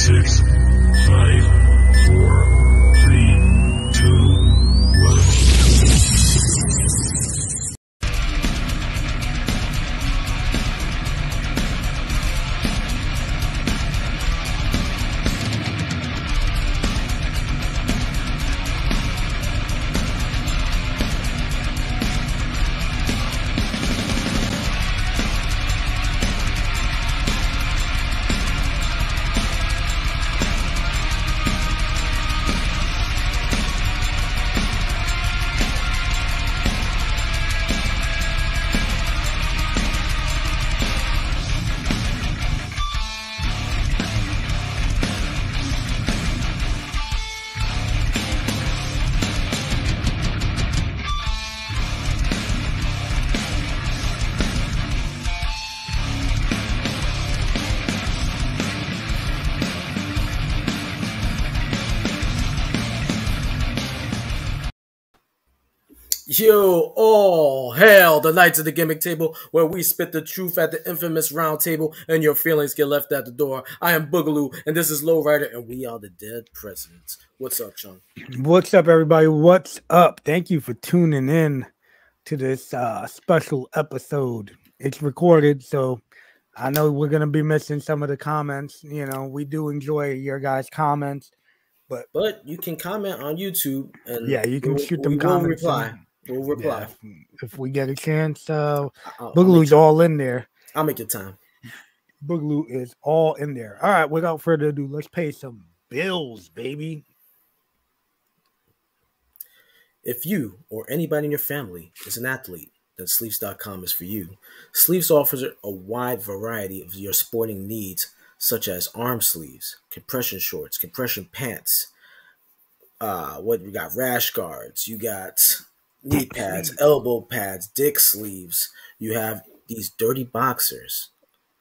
6, 5, 4, 3, 2, 1. Yo, all hail the Knights of the Gimmick Table, where we spit the truth at the infamous round table and your feelings get left at the door. I am Boogaloo, and this is Lowrider, and we are the Dead Presidents. What's up, Sean? What's up, everybody? What's up? Thank you for tuning in to this special episode. It's recorded, so I know we're going to be missing some of the comments. You know, we do enjoy your guys' comments. But you can comment on YouTube, and yeah, you can shoot them comments. We'll reply. Yeah, if we get a chance. Boogaloo's all in there. I'll make it time. Boogaloo is all in there. All right, without further ado, let's pay some bills, baby. If you or anybody in your family is an athlete, then Sleeves.com is for you. Sleeves offers a wide variety of your sporting needs, such as arm sleeves, compression shorts, compression pants. What we got? Rash guards. You got knee pads, elbow pads, dick sleeves. You have these dirty boxers,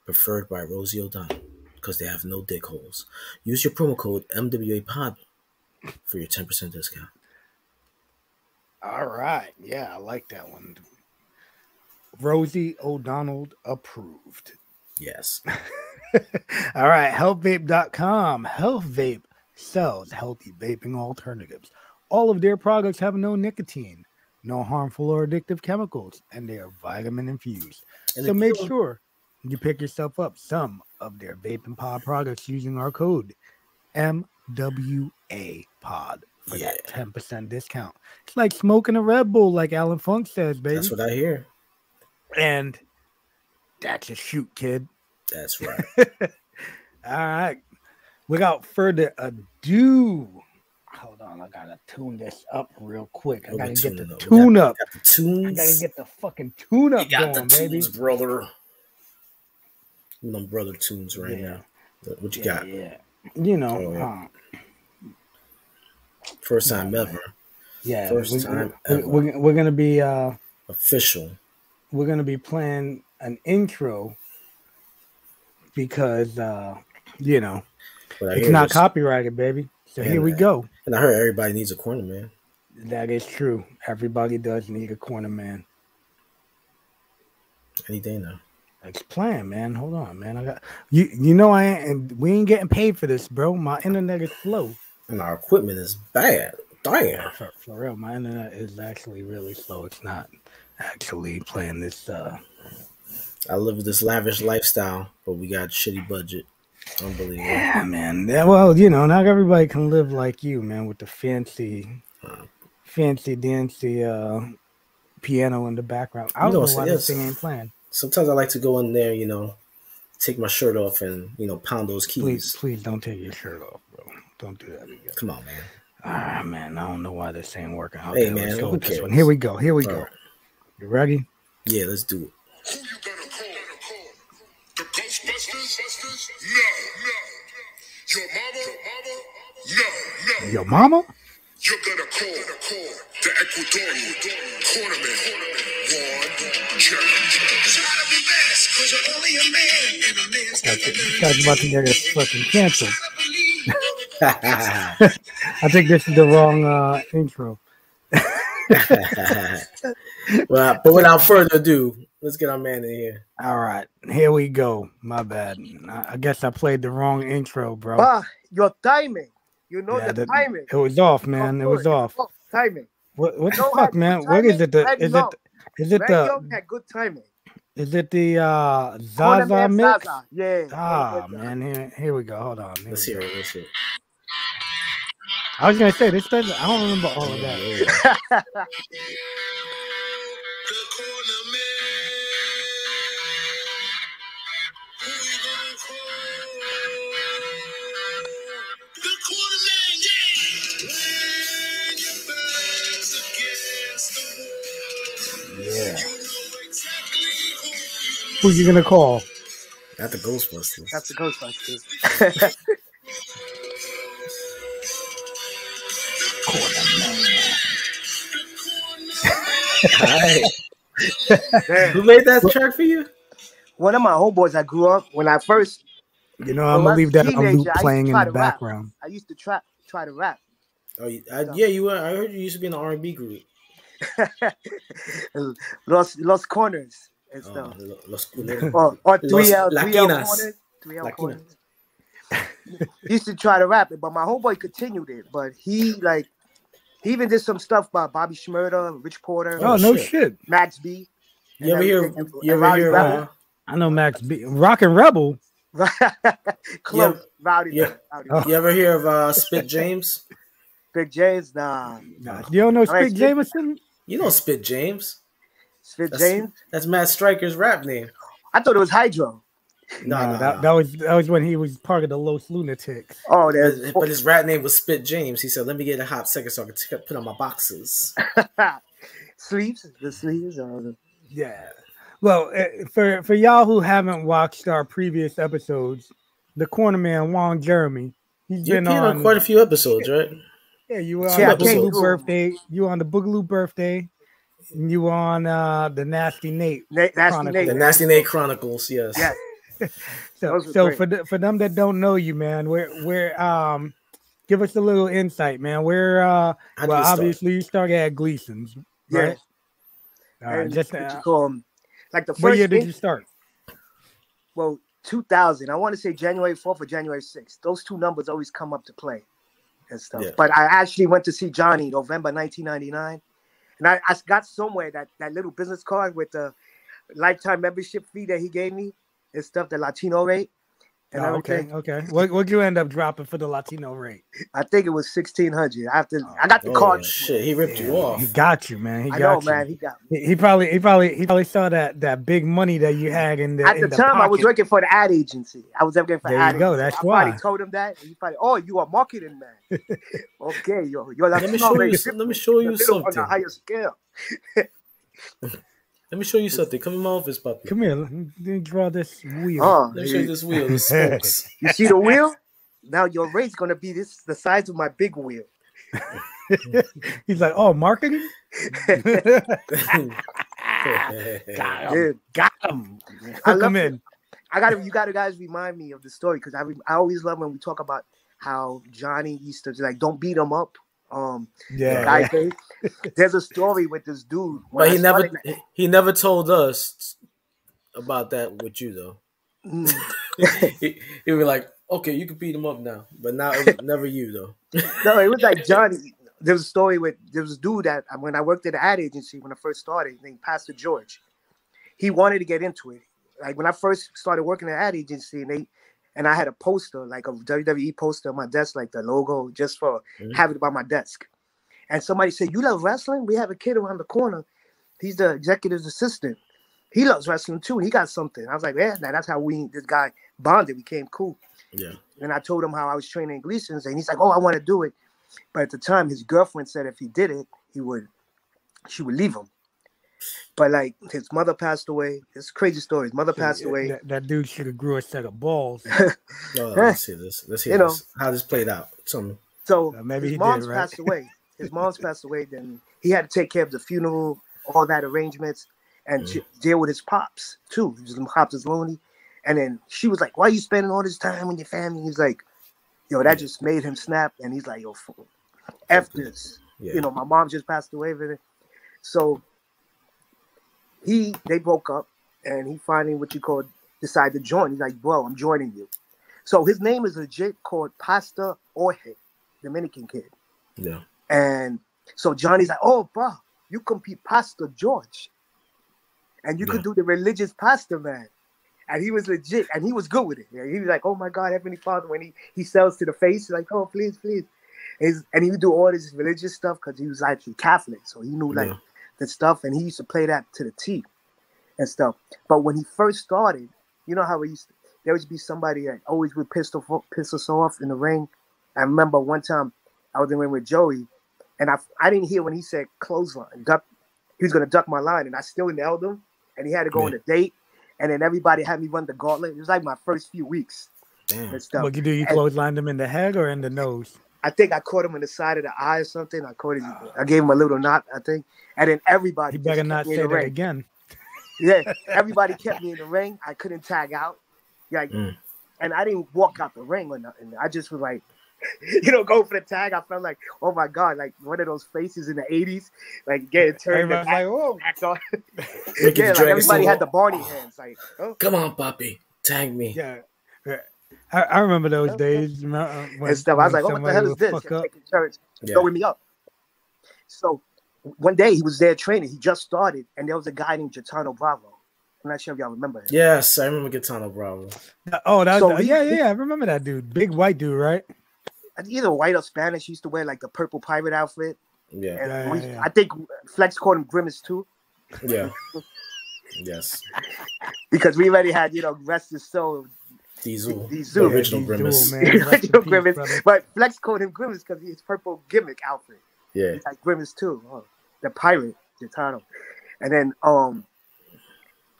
preferred by Rosie O'Donnell, because they have no dick holes. Use your promo code MWAPOD for your 10% discount. All right. Yeah, I like that one. Rosie O'Donnell approved. Yes. All right. HealthVape.com. Health Vape sells healthy vaping alternatives. All of their products have no nicotine, no harmful or addictive chemicals, and they are vitamin infused. So make sure you pick yourself up some of their vape and pod products using our code MWAPOD for that 10% discount. It's like smoking a Red Bull, like Alan Funk says, baby. That's what I hear. And that's a shoot, kid. That's right. All right. Without further ado, hold on. I gotta tune this up real quick. I gotta get the tune up. I gotta get the fucking tune up going, baby. Brother. Them brother tunes right now. What you got? Yeah. You know, first time ever. Yeah. First time ever. We're gonna be official. We're gonna be playing an intro because you know, it's not copyrighted, baby. So here we go. And I heard everybody needs a corner man. That is true. Everybody does need a corner man. Any day now. It's playing, man. Hold on, man. I got you. You know we ain't getting paid for this, bro. My internet is slow. And our equipment is bad. Damn. For real, my internet is actually really slow. It's not actually playing this. I live this lavish lifestyle, but we got shitty budget. Unbelievable. Yeah, man. Well, you know, not everybody can live like you, man, with the fancy dancy piano in the background. I don't know why this thing ain't playing. Sometimes I like to go in there, you know, take my shirt off and, you know, pound those keys. Please don't take your shirt off, bro. Don't do that again. Come on, man. Ah, man, I don't know why this ain't working. Hey, man, let's go with this one. Here we go. Here we go. Right. You ready? Yeah, let's do it. Who you gonna call? The Ghostbusters? No. Your mama? You're gonna call the Ecuadorian cornerman. One challenge. Guy's about to get us fucking canceled. I think this is the wrong intro. Well, but without further ado, let's get our man in here. All right, here we go. My bad. I guess I played the wrong intro, bro. Your timing. You know Yeah, the timing. It was off, man. It was off. Timing. What the Joe fuck, had man? good What is it? timing. Is it Red the? Young had good timing. Is it the Corner Zaza Man mix? Zaza. Yeah. Ah, man. Here we go. Hold on. Let's hear it. Let's hear it. I was gonna say this. I don't remember all of that. The corner man. Who we gonna call? The corner man, yeah. When your back's against the wall, Yeah. you know exactly who you Who you gonna call? Not the Ghostbusters. That's the Ghostbusters. Alright. Damn. Who made that track for you? One of my homeboys I grew up when I first. You know, I'm when I gonna leave was that a on teenager, loop I used to playing in try the to rap. background. I used to try to rap. Oh, yeah, you were. I heard you used to be in an R&B group. Los Corners and Oh, stuff. Los Or 3L Latinas. Corners. 3L Latina. Corners. He used to try to rap it, but my homeboy continued it. But he even did some stuff by Bobby Shmurda, Rich Porter, Oh, no shit. shit. Max B. You ever hear? and You ever Rowdy hear? Rebel. I know Max B. Rockin' Rebel. Close. Rowdy. Yeah. Rowdy. Oh. You ever hear of Spit James? Big James, nah. You don't know All right, Spit Jameson? You know Spit James. Spit That's, James. That's Matt Stryker's rap name. I thought it was Hydro. No. That was when he was part of the Los Lunatics. Oh, there's But his rap name was Spit James. He said, "Let me get a hot second so I can put on my boxes." sleeves. The sleeves. Yeah. Well, for y'all who haven't watched our previous episodes, the corner man Juan Jeremy, he's You've been been on quite a few episodes, right? Yeah, you were on Yeah, the I came Boogaloo through. birthday. You were on the Boogaloo birthday. And you were on the Nasty Nate. Nasty Chronicles. Nate. The Nasty Nate Chronicles. Yes. Yes. So Those were great. for them that don't know you, man, where give us a little insight, man. Where How'd you well, start? obviously you started at Gleason's, right? And Just what you call 'em, like the what first year did you start? Well, 2000. I want to say January 4th or January 6th. Those two numbers always come up to play and stuff. Yeah. But I actually went to see Johnny November 1999. And I got somewhere that little business card with the lifetime membership fee that he gave me and stuff, the Latino rate. And Oh, everything. okay. What'd you end up dropping for the Latino rate? I think it was 1,600. I got the card. Oh, shit, he ripped you He off. got you, man. He I got know, you. man. He got me. He probably saw that big money that you had in the At in the the time, I was pocket. working for the ad agency. I was working for There you ad go, agency. that's I probably why. told him that. And he probably, oh, you are marketing man. Okay, you're Let me Latino show rate you. different. Let me show you It's a little on something. a higher scale. Let me show you something. Come in my office, puppy. Come here, let me draw this wheel. Let me show you this wheel. The spokes. You see the wheel? Now your rate's gonna be the size of my big wheel. He's like, oh, marketing? Yeah. Got him. I Hook love him in. You gotta guys remind me of the story because I always love when we talk about how Johnny used to like don't beat him up. Yeah. Guy face. There's a story with this dude. But he I never started- he never told us about that with you though. Mm. he was like, okay, you can beat him up now, but now it was never you though. No, it was like Johnny. There was a story with there was a dude that when I worked at the ad agency when I first started, named Pastor George. He wanted to get into it. Like when I first started working at the ad agency, and I had a poster, like a WWE poster on my desk, like the logo, just for having it by my desk. And somebody said, "You love wrestling? We have a kid around the corner. He's the executive's assistant. He loves wrestling too. He got something." I was like, "Yeah, that's how this guy bonded, became cool." Yeah. And I told him how I was training in Gleason's, and he's like, "Oh, I want to do it." But at the time, his girlfriend said if he did it, she would leave him. But like his mother passed away. It's a crazy story. His mother passed away. That dude should have grew a set of balls. Let's see this. Let's hear this. How this played out. So maybe his he mom's did, right? passed away. His mom's passed away. Then he had to take care of the funeral, all that arrangements, and deal with his pops too. His pops is lonely. And then she was like, "Why are you spending all this time with your family?" He's like, "Yo, that just made him snap." And he's like, "Yo, F this." Yeah. You know, my mom just passed away with it. So they broke up. and he finally decided to join. He's like, bro, I'm joining you. So his name is legit called Pastor Jorge, Dominican kid. Yeah. And so Johnny's like, oh, bro, you can be Pastor George. And you could do the religious pastor, man. And he was legit, and he was good with it. Yeah, he was like, oh, my God, Heavenly Father, when he sells to the face, he's like, oh, please, please. And he would do all this religious stuff because he was actually Catholic. So he knew, like, the stuff, and he used to play that to the T and stuff. But when he first started, you know how there would be somebody that always would piss us off in the ring. I remember one time I was in the ring with Joey, and I didn't hear when he said clothesline, duck. He was going to duck my line, and I still nailed him, and he had to go on a date, and then everybody had me run the gauntlet. It was like my first few weeks. Damn. And stuff. What you do? You clotheslined him in the head or in the nose? I think I caught him in the side of the eye or something. I gave him a little knot, I think. And then everybody. You better not say that again. Yeah, everybody kept me in the ring. I couldn't tag out. Like, and I didn't walk out the ring or nothing. I just was like, go for the tag. I felt like, oh my God, like one of those faces in the 80s, like getting turned. Everybody's like, whoa. Yeah, like everybody had the Barney hands. Like, oh. Come on, Poppy, tag me. Yeah. I remember those days. When, and stuff. I was like, oh, what the hell is this? Throwing me up. So one day he was there training. He just started, and there was a guy named Gaetano Bravo. I'm not sure if y'all remember him. Yes, I remember Gaetano Bravo. Oh, yeah. I remember that dude. Big white dude, right? Either white or Spanish. He used to wear like the purple pirate outfit. Yeah. And I think Flex called him Grimace too. Yeah. Yes. Because we already had, rest his soul. Diesel. The original Grimace. Original Grimace. But Flex called him Grimace because his purple gimmick outfit. Yeah. He's like Grimace too. The pirate, Gaetano. And then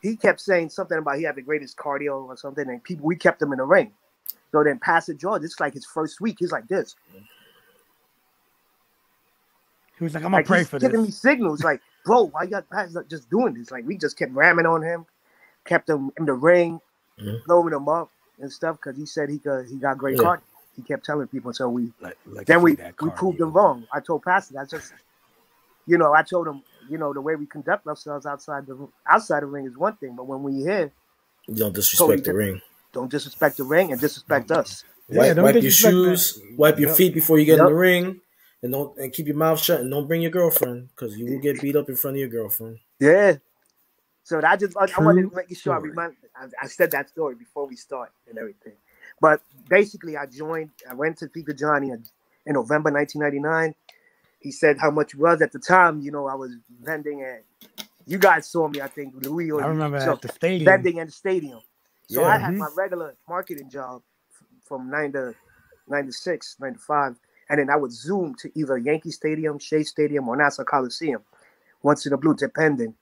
he kept saying something about he had the greatest cardio or something, and we kept him in the ring. So then Pastor George, it's like his first week. He's like this. He was like, I'm gonna pray for this. Giving me signals like, bro, why you guys just doing this? Like, we just kept ramming on him, kept him in the ring, blowing him up and stuff because he said he got great cardio. He kept telling people. So we proved him wrong. I told Pastor, I told him, the way we conduct ourselves outside the ring is one thing, but when we here, you don't disrespect the ring. Don't disrespect the ring and disrespect us. Wipe your shoes, wipe your feet before you get in the ring, and keep your mouth shut and don't bring your girlfriend because you will get beat up in front of your girlfriend. Yeah. So I wanted to make sure I said that story before we start and everything. But basically, I went to Fika Johnny in November 1999. He said how much it was at the time. I was vending at. You guys saw me, I think, Louis. I remember at the stadium. Vending at the stadium. So I had my regular marketing job from 96, 95. And then I would Zoom to either Yankee Stadium, Shea Stadium, or Nassau Coliseum. Once in a blue, depending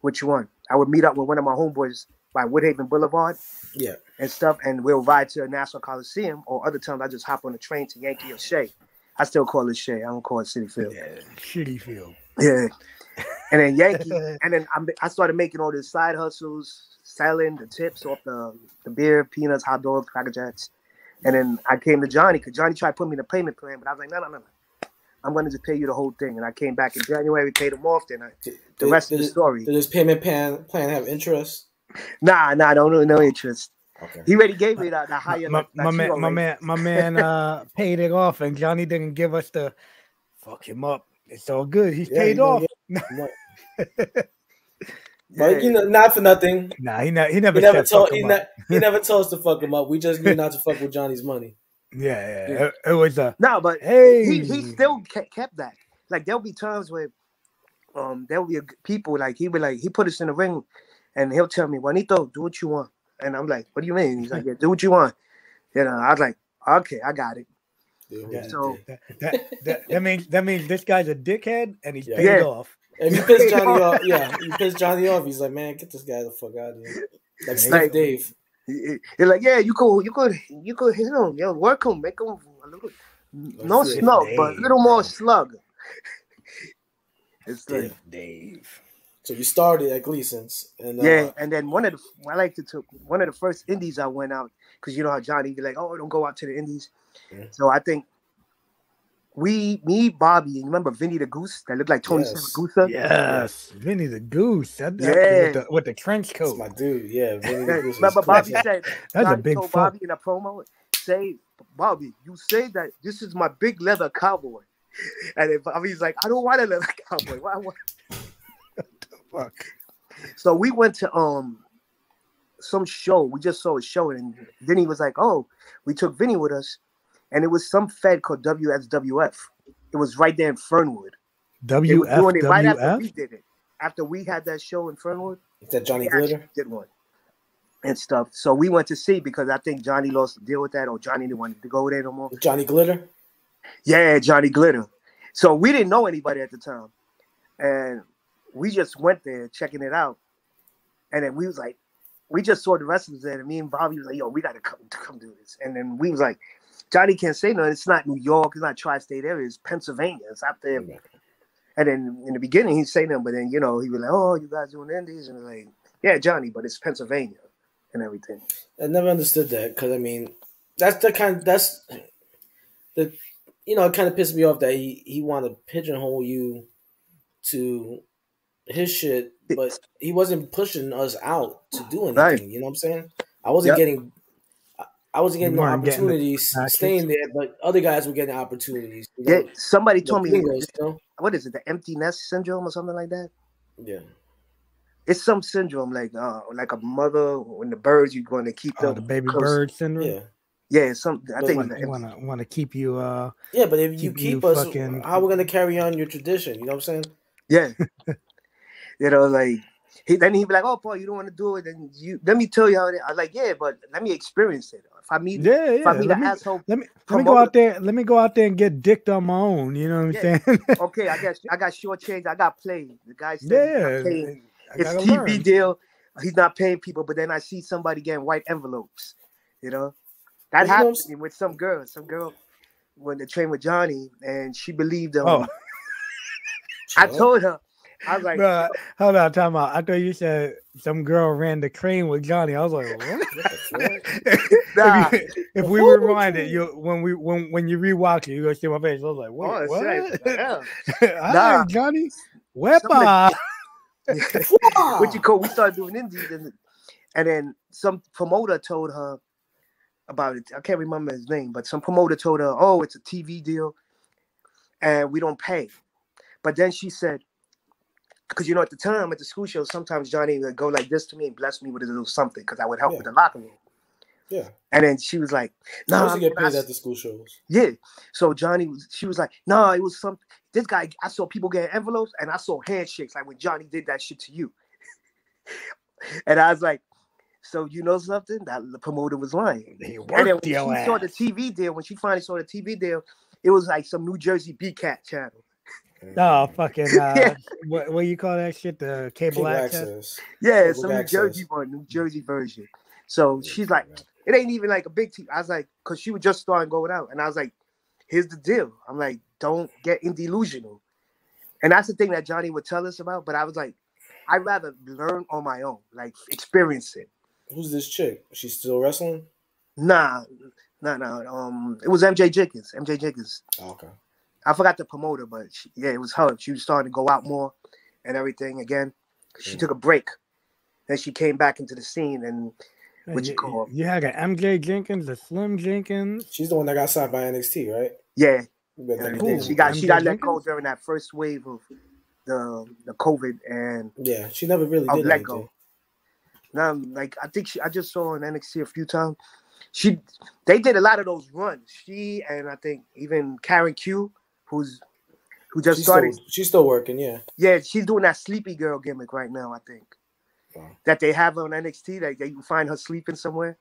which one. I would meet up with one of my homeboys by Woodhaven Boulevard. Yeah. And stuff. And we'll ride to Nassau Coliseum. Or other times I just hop on the train to Yankee or Shea. I still call it Shea. I don't call it Citi Field. Yeah, Citi Field. Yeah. And then Yankee. And then I started making all these side hustles, selling the tips off the beer, peanuts, hot dogs, Cracker Jacks. And then I came to Johnny because Johnny tried to put me in a payment plan, but I was like, no. I'm going to just pay you the whole thing. And I came back in January, paid him off. Then the rest of the story. Did this payment plan have interest? Nah, no interest. Okay. He already gave me the higher. My man paid it off, and Johnny didn't give us the fuck him up. It's all good. He's paid off. But not for nothing. Nah, he never told us to fuck him up. We just knew not to fuck with Johnny's money. Yeah. It was no, but hey, he still kept that. Like there'll be times where there'll be people like he put us in the ring, and he'll tell me, Juanito, do what you want, and I'm like, what do you mean? He's like, yeah, do what you want. I was like, okay, I got it. Yeah, so that means this guy's a dickhead and he's paid off. If you piss Johnny off, you piss Johnny off. He's like, man, get this guy the fuck out of here. Like Steve Dave. You're like, yeah, you could hit him, work him, make him a little, no snug, but a little more slug. It's like Dave. So you started at Gleason's, and and then one of the first indies I went out because you know how Johnny be like, oh, don't go out to the indies. Yeah. So I think me, Bobby, and remember Vinny the Goose that looked like Tony Yes. Samagusa? Yes, Vinny the Goose. Yeah. With the trench That's coat. my dude. Yeah, Vinny Yeah, the Goose was remember Bobby classic. said, That's a Johnny big told fuck. Bobby in a promo, say, Bobby, you say that this is my big leather cowboy. And then Bobby's like, I don't want a leather cowboy. Why? Fuck. So we went to some show. We just saw a show, and Vinny was like, "Oh, we took Vinny with us," and it was some fed called WSWF. It was right there in Fernwood. They were doing it right after we WFWF. did it. After we had that show in Fernwood, Is that Johnny we actually Glitter? did one and stuff. So we went to see because I think Johnny lost the deal with that, or Johnny didn't want to go there no more. Johnny Glitter? Yeah, Johnny Glitter. So we didn't know anybody at the time, and we just went there checking it out, and then we was like, we just saw the wrestlers there, and me and Bobby was like, yo, we gotta come do this. And then we was like, Johnny can't say nothing. It's not New York, it's not tri-state area, it's Pennsylvania. It's out there. And then in the beginning he'd say nothing, but then he was like, oh, you guys doing indies? And like, yeah, Johnny, but it's Pennsylvania and everything. I never understood that because I mean, it kind of pissed me off that he wanted to pigeonhole you to his shit, but he wasn't pushing us out to do anything. Right. You know what I'm saying? I wasn't getting no opportunities staying there, but other guys were getting opportunities. Yeah, somebody told me, gringos, what is it, the empty nest syndrome or something like that? Yeah. It's some syndrome like a mother when the birds you're going to keep them The baby close. bird syndrome. Yeah. Yeah, some I think want to keep you. Yeah, but if you keep us, fucking... how we gonna carry on your tradition? You know what I'm saying? Yeah. Like then he'd be like, "Oh, Paul, you don't want to do it, then let me tell you how it is." I was like, "Yeah, but let me experience it. If I meet an asshole, let me go out there. Let me go out there and get dicked on my own. You know what I'm saying? Okay, I got short change. I got played. The guy said, it's TV learn. deal. He's not paying people, but then I see somebody getting white envelopes. You know, that happened with some girl. Some girl when they trained with Johnny, and she believed him. Oh. I told her. I was like, bro, hold on, time out. I thought you said some girl ran the crane with Johnny. I was like, what? Nah. if we rewind it, when you rewatch it, you go see my face. I was like, wait, what? Yeah. All right, Johnny, wepa. What you call? We started doing indies, and then some promoter told her about it. I can't remember his name, but some promoter told her, "Oh, it's a TV deal, and we don't pay." But then she said, because at the time at the school show, sometimes Johnny would go like this to me and bless me with a little something because I would help with the locker room. Yeah. And then she was like, "No, I get paid at the school shows." Yeah. So she was like, "No, it was something. This guy, I saw people getting envelopes and I saw handshakes like when Johnny did that shit to you." And I was like, "So you know something? That the promoter was lying." He worked and then when she your saw ass. the TV deal, when she finally saw the TV deal, it was like some New Jersey B-Cat channel. No, fucking what you call that shit? The cable access? Yeah, Cable some access. New Jersey version. So she's like, it ain't even like a big TV. I was like, because she was just starting going out. And I was like, here's the deal. I'm like, don't get delusional. And that's the thing that Johnny would tell us about. But I was like, I'd rather learn on my own, like experience it. Who's this chick? She's still wrestling? Nah. It was MJ Jenkins. MJ Jenkins. Oh, okay. I forgot the promoter, but it was her. She was starting to go out more and everything again. She took a break. Then she came back into the scene and you had an MJ Jenkins, a Slim Jenkins. She's the one that got signed by NXT, right? Yeah. She got let go during that first wave of the COVID and she never really did let anything. go. Now, like I think I just saw her in NXT a few times. They did a lot of those runs. She and I think even Karen Q, who just started. She's still working, yeah. Yeah, she's doing that sleepy girl gimmick right now, I think. Wow. That they have on NXT, that you can find her sleeping somewhere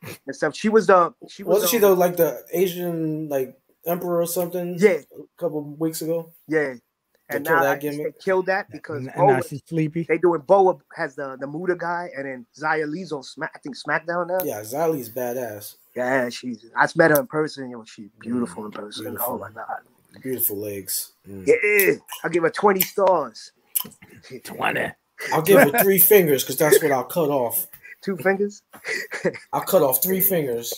and stuff. Wasn't she like the Asian like emperor or something? Yeah, a couple of weeks ago. Yeah, and now they killed that because now she's sleepy. They doing Boa has the Muda guy, and then Xia Lee's on SmackDown now. Yeah, Xia Lee's badass. Yeah, I met her in person. She's beautiful in person. Beautiful. Oh my god, beautiful legs. Yeah, I'll give her 20 stars. 20. I'll give her 3 fingers because that's what I'll cut off. 2 fingers? I'll cut off 3 fingers.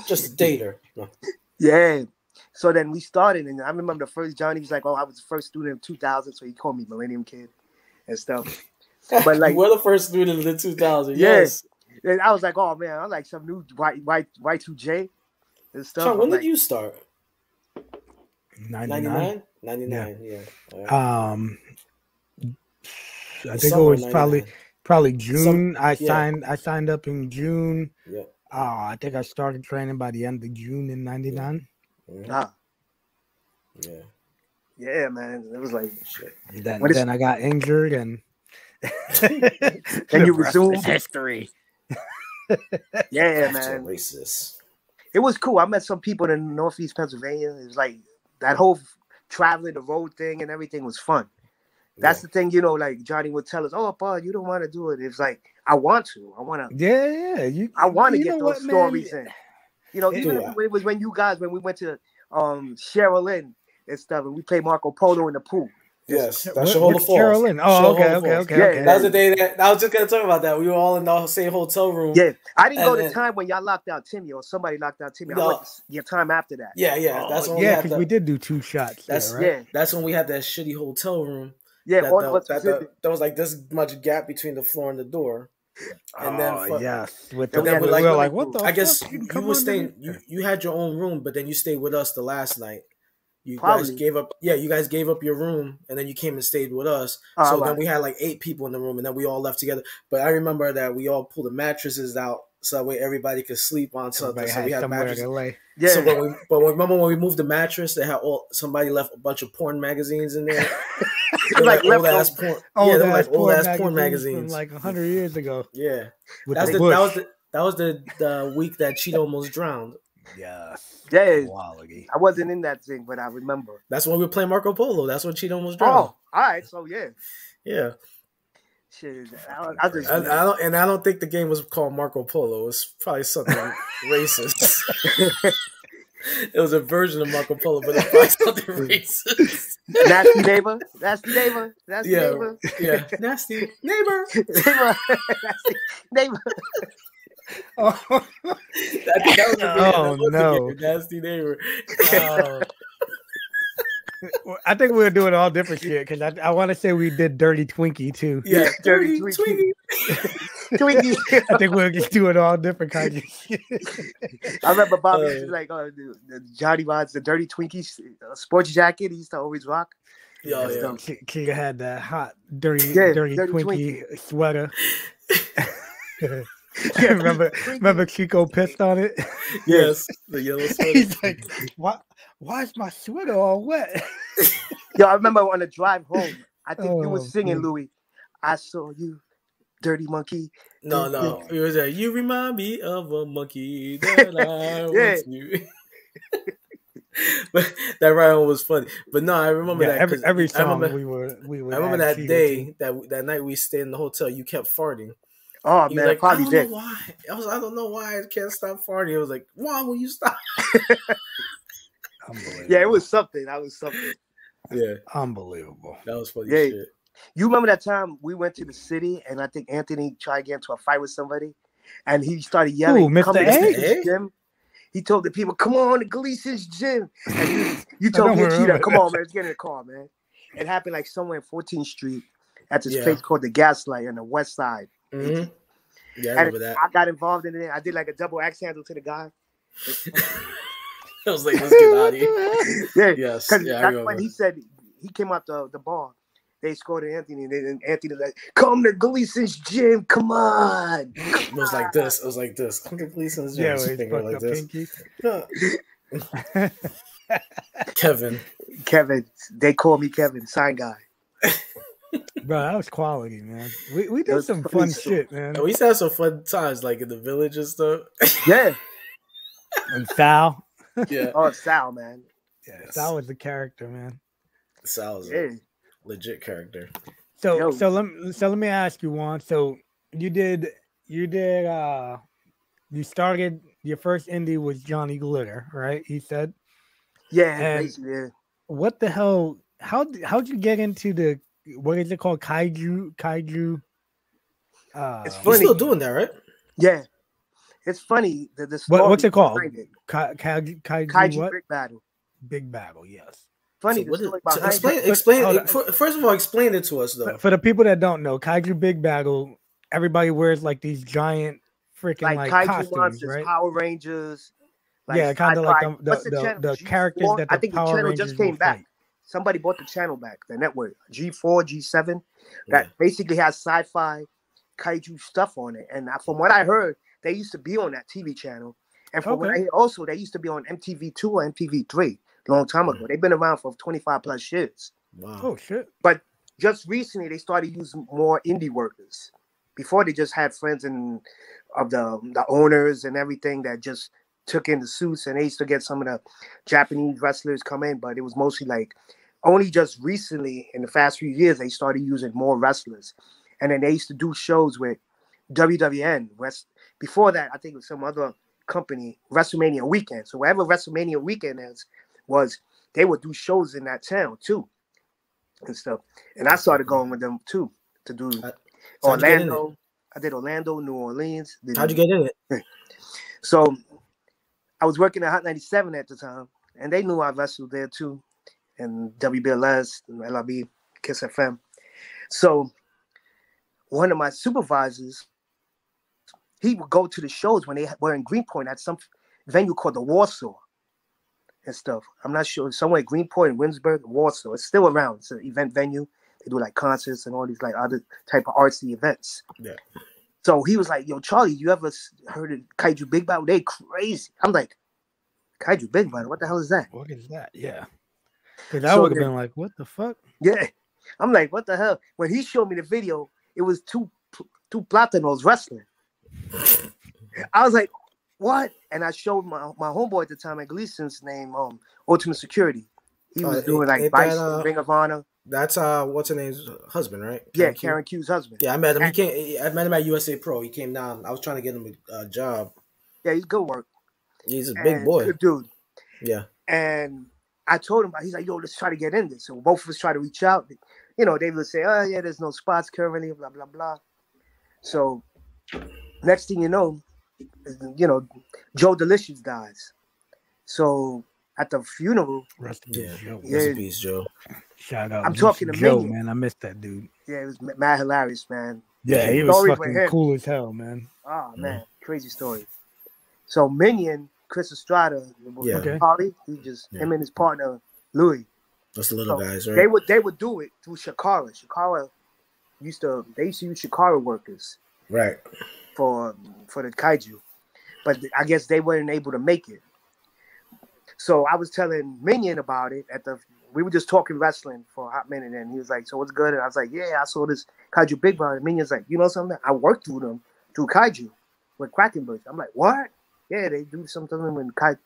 Just to date her. No. Yeah. So then we started, and I remember the first Johnny was like, "Oh, I was the first student in 2000," so he called me Millennium Kid and stuff. But like, you were the first student in the 2000. yeah. Yes. And I was like, "Oh man, I'm like some new Y2J and stuff." Sean, when I'm did like, you start? 99. 99? Yeah. All right. I think it Summer was 99. probably June. Yeah. I signed up in June. Yeah. I think I started training by the end of June in 99. Mhm. ah, Yeah. yeah, man. It was like, Shit. Then I got injured and then you resumed history. Yeah, After man. racist. It was cool. I met some people in Northeast Pennsylvania. It was like that whole traveling the road thing and everything was fun. That's the thing, like Johnny would tell us, "Oh, Paul, you don't want to do it." It's like, I want to. I want to. Yeah. I want to you get know those what, man? stories in. Even Dude, if it was when we went to Cheryl Inn and stuff, and we played Marco Polo in the pool. Yes. That's What- Shohola what's Falls. Carolyn? Oh, Shohola okay. Falls. Yeah. That was the day that I was just gonna talk about that. We were all in the same hotel room. Yeah, I didn't go And the then- time when y'all locked out Timmy or somebody locked out Timmy. I No. went your time after that. Yeah. That's when we Yeah, had because we did do 2 shots. That's There, right? Yeah, That's when we had that shitty hotel room. yeah. That, All of us that, was in that, that was like this much gap between the floor and the door. And then yes, with Then the, we had we the were swimming like, what pool. the? I guess fuck? you can come were staying. underneath You had your own room, but then you stayed with us the last night. You Probably. guys gave up. Yeah, you guys gave up your room, and then you came and stayed with us. Oh, So right. then we had like 8 people in the room, and then we all left together. But I remember that we all pulled the mattresses out so that way everybody could sleep on something. Everybody So we had had somewhere mattresses. to lay. Yeah. So remember when we moved the mattress, they had somebody left a bunch of porn magazines in there. They were Like old ass leftovers. porn. Yeah, they were like Old old ass magazines porn from magazines. like 100 years ago. Yeah, With that the was bush. the week that Cheeto almost drowned. Yes. Yeah. Quality. I wasn't in that thing, but I remember. That's when we were playing Marco Polo. That's when Cheeto almost Oh, drowned. all right. So yeah, Yeah, shit. I just I don't think the game was called Marco Polo. It was probably something racist. It was a version of Marco Polo, but it's probably something racist. nasty neighbor, nasty neighbor, nasty Yeah, neighbor, yeah, nasty neighbor. neighbor, nasty neighbor. Oh, That was the game. Oh, That was the no. game, nasty neighbor. I think we were doing all different shit because I want to say we did Dirty Twinkie too. Yeah, Dirty dirty Twinkie. Twinkie. Twinkie. I think we were just doing all different kinds of shit. I remember Bobby used to be like, the Johnny Rod's the Dirty Twinkie sports jacket. He used to always rock. Oh, yeah. King had that hot, dirty Dirty Twinkie sweater. Yeah, remember Chico pissed on it? Yes, the yellow sweater. He's like, why is my sweater all wet? Yo, I remember on the drive home, I think you Oh, was singing, man. Louis. I saw you, dirty monkey. No. It was like, you remind me of a monkey that I Yeah. once knew. But that rhyme was funny. But no, I remember Yeah, that. 'cause every I song remember, we would I remember add that Cheeto day, to. that night we stayed in the hotel, you kept farting. Oh You man, were like, I probably don't did. know why. I don't know why I can't stop farting. I was like, why will you stop? Unbelievable. Yeah, it was something. That was something. Yeah, unbelievable. that was funny Yeah. shit. You remember that time we went to the city and I think Anthony tried to get into a fight with somebody and he started yelling, Mr. "Come to A? the Mr. A? Gleason's gym." He told the people, "Come on to Gleason's gym." And you told don't me, Cheetah, remember "Come that. on, man, let's get in the car, man." It happened like somewhere in 14th Street at this Yeah. place called the Gaslight on the west side. Mm-hmm. Yeah, I And remember that. I got involved in it. I did like a double axe handle to the guy. I was like, let's get out of here. Yeah, Yes, because yeah, I that's when remember. he said he came out the bar. They scored at Anthony, and Anthony was like, "Come to Gleason's gym, come on." It was like this. It was like this. Come to Gleason's Yeah, gym. where he Finger fucked like up this. Pinky. Yeah. Kevin. Kevin, they call me Kevin, sign guy. Bro, that was quality, man. We did was some funny fun stuff. shit, man. And we used to have some fun times, like in the village and stuff. Yeah. And Sal. Yeah. Oh, Sal, man. Yeah, Yes. Sal was the character, man. Sal's Yeah. a legit character. So Yo. so let me ask you one. So you started your first indie was Johnny Glitter, right? He said. Yeah, And- basically, yeah. What the hell? How'd you get into the what is it called? Kaiju? It's He's funny. still doing that, right? Yeah. It's funny that the story What's it called? behind it. Kaiju Kaiju what? Brick Battle. Big Battle, yes. Funny So the what is, story so behind explain, it. explain. Hold on. First of all, explain it to us though. For the people that don't know, Kaiju Big Battle, everybody wears like these giant freaking Like like kaiju costumes, monsters, right? Power Rangers, like Yeah, kind of like sci-fi. What's the channel? the characters G4. that I the think the Power channel just Rangers will came back. fight. Somebody bought the channel back, the network. G4, G7, that Yeah. basically has sci-fi kaiju stuff on it. And from what I heard, they used to be on that TV channel. And from what I Okay. hear also, they used to be on MTV2 or MTV3 a long time ago. They've been around for 25 plus years. Wow. Oh shit. But just recently, they started using more indie workers. Before, they just had friends of the owners and everything that just took in the suits, and they used to get some of the Japanese wrestlers come in, but it was mostly like only just recently in the past few years they started using more wrestlers. And then they used to do shows with WWN. Before that, I think it was some other company, WrestleMania Weekend. So wherever WrestleMania Weekend was, they would do shows in that channel too and stuff. And I started going with them too to do So how'd you get in it? Orlando. I did Orlando, New Orleans. How'd you get in it? So I was working at Hot 97 at the time, and they knew I wrestled there too, and WBLS, and LRB, Kiss FM. So one of my supervisors, he would go to the shows when they were in Greenpoint at some venue called the Warsaw and stuff. I'm not sure, somewhere in Greenpoint, Winsburg, Warsaw. It's still around. It's an event venue. They do like concerts and all these like other type of artsy events. Yeah. So he was like, "Yo, Charlie, you ever heard of Kaiju Big Battle? They crazy." I'm like, "Kaiju Big Battle? What the hell is that?" What is that? Yeah. Because I So would have then- been like, what the fuck? Yeah. I'm like, "What the hell?" When he showed me the video, it was two Platanos wrestling. I was like, "What?" And I showed my homeboy at the time at Gleason's name, Ultimate Security. He was doing like ain't Vice, that, Ring of Honor. That's what's her name's husband, right? Yeah, Q? Karen Q's husband. Yeah, I met him. I met him at USA Pro. He came down. I was trying to get him a job. Yeah, he's good work. He's a big And boy. good dude. Yeah. And I told him, he's like, "Yo, let's try to get in this." So both of us try to reach out. You know, they would say, "Oh, yeah, there's no spots currently, blah, blah, blah." So next thing you know, Joe Delicious dies. So at the funeral, Rest in Yeah. peace, Joe. Rest in Yeah. peace, Joe. Shout out. I'm talking to Joe, Minion. man. I missed that dude. yeah, it was mad hilarious, man. Yeah, he was Stories with fucking him. cool as hell, man. Oh, man, crazy story. So Minion, Chris Estrada, Yeah. Okay. Holly, Yeah. him and his partner, Louis. That's the little So guys, right? They would do it through Shakara. Shakara used to use Shakara workers Right. for the kaiju, but I guess they weren't able to make it. So I was telling Minion about it we were just talking wrestling for a hot minute, and he was like, "So what's good?" And I was like, "Yeah, I saw this Kaiju Big Battle." And Minion's like, "You know something? I worked through them through Kaiju with Quackenbush." I'm like, "What?" Yeah, they do something when Kaiju.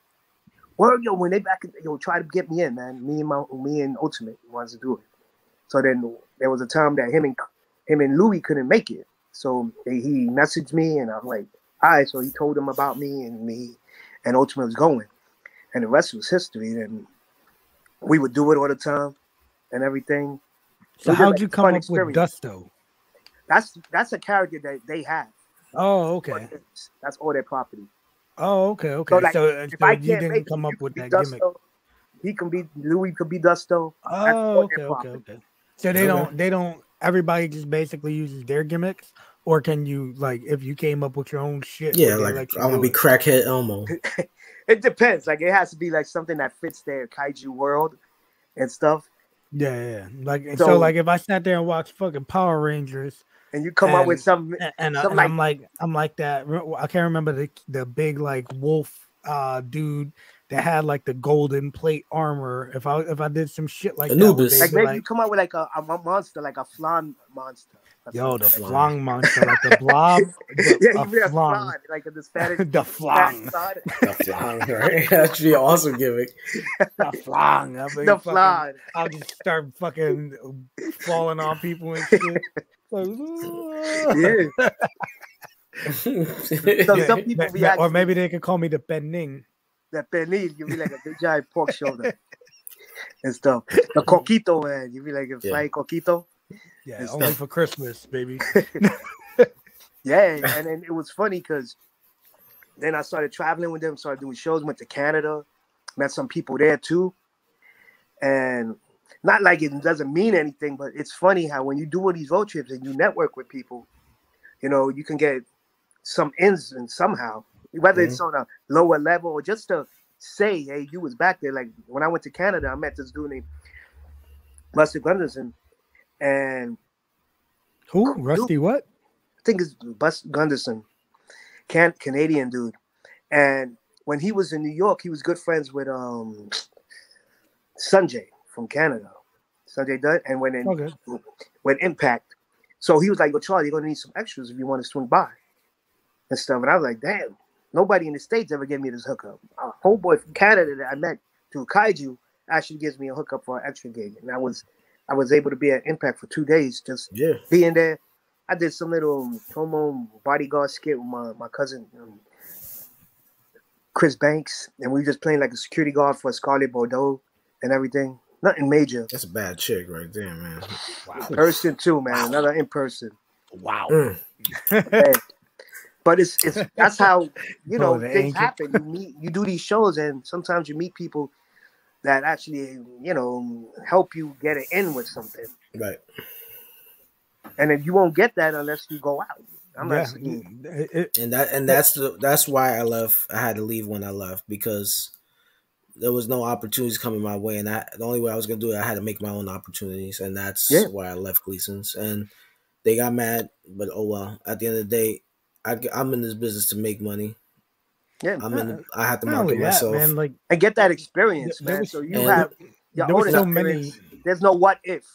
Well, when they back, try to get me in, man. Me and Ultimate wants to do it. So then there was a time that him and Louis couldn't make it. So he messaged me, and I'm like, "All right." So he told him about me, and Ultimate was going, and the rest was history. And we would do it all the time, and everything. So We did, how'd like, you a come fun up with experience. Dusto? That's a character that they have. Oh, okay. That's all their property. Oh, okay, okay. like, So, if so I you can't didn't make it, come you up could with be that Dusto. gimmick. He can be Louis, could be Dusto. That's Oh, all okay, their okay, property. okay. So they don't. Everybody just basically uses their gimmicks, or can you like if you came up with your own shit? Yeah, would they like let you I'm gonna do be it? crackhead Elmo. It depends. Like it has to be like something that fits their kaiju world and stuff. Yeah. Like So- so, like if I sat there and watched fucking Power Rangers, And you come up with some and something I'm like that. I can't remember the big like wolf dude that had like the golden plate armor. If I did some shit like Anubis. that, like maybe you come up with like a monster, like a flan monster. or yo, the something. flong monster, like the blob, Yeah, a you be a flong. flan, like a Spanish The flong. The flan, right? That'd be an awesome gimmick. The flong. The flan. I'll just start fucking falling on people and shit. Like, Yeah. So yeah, some people react or to maybe they could call me the Penning. that pernil, you be like a big giant pork shoulder and stuff. The coquito, man, you be like a Yeah. fried coquito. Yeah, It's only tough. for Christmas, baby. Yeah, and then it was funny because then I started traveling with them, started doing shows, went to Canada, met some people there too. And not like it doesn't mean anything, but it's funny how when you do all these road trips and you network with people, you know, you can get some ins and somehow, whether it's on a lower level or just to say, hey, you was back there. Like when I went to Canada, I met this dude named Rusty Gunderson, and Who? Rusty what? I think it's Bus Gunderson, Canadian dude. And when he was in New York, he was good friends with Sanjay from Canada. Sanjay Dutt, and when Impact. So he was like, well, Charlie, you're gonna need some extras if you want to swing by and stuff. And I was like, damn, nobody in the States ever gave me this hookup. A homeboy from Canada that I met through Kaiju actually gives me a hookup for an extra gig. And I was able to be at Impact for 2 days, just being there. I did some little homo bodyguard skit with my cousin Chris Banks, and we were just playing like a security guard for Scarlett Bordeaux and everything. Nothing major. That's a bad chick right there, man. Wow. Person too, man. Another in person. Wow. But it's that's how Oh, the things angel. happen. You do these shows, and sometimes you meet people that actually help you get it in with something. Right. And then you won't get that unless you go out. I'm not saying. That's why I left. I had to leave when I left because there was no opportunities coming my way, and the only way I was gonna do it, I had to make my own opportunities, and that's why I left Gleason's. And they got mad, but oh well. At the end of the day, I'm in this business to make money. Yeah, I have to Not market only that, myself. man. Like and get that experience, There man. was- So you and have your there was own so experience. many. There's no what if.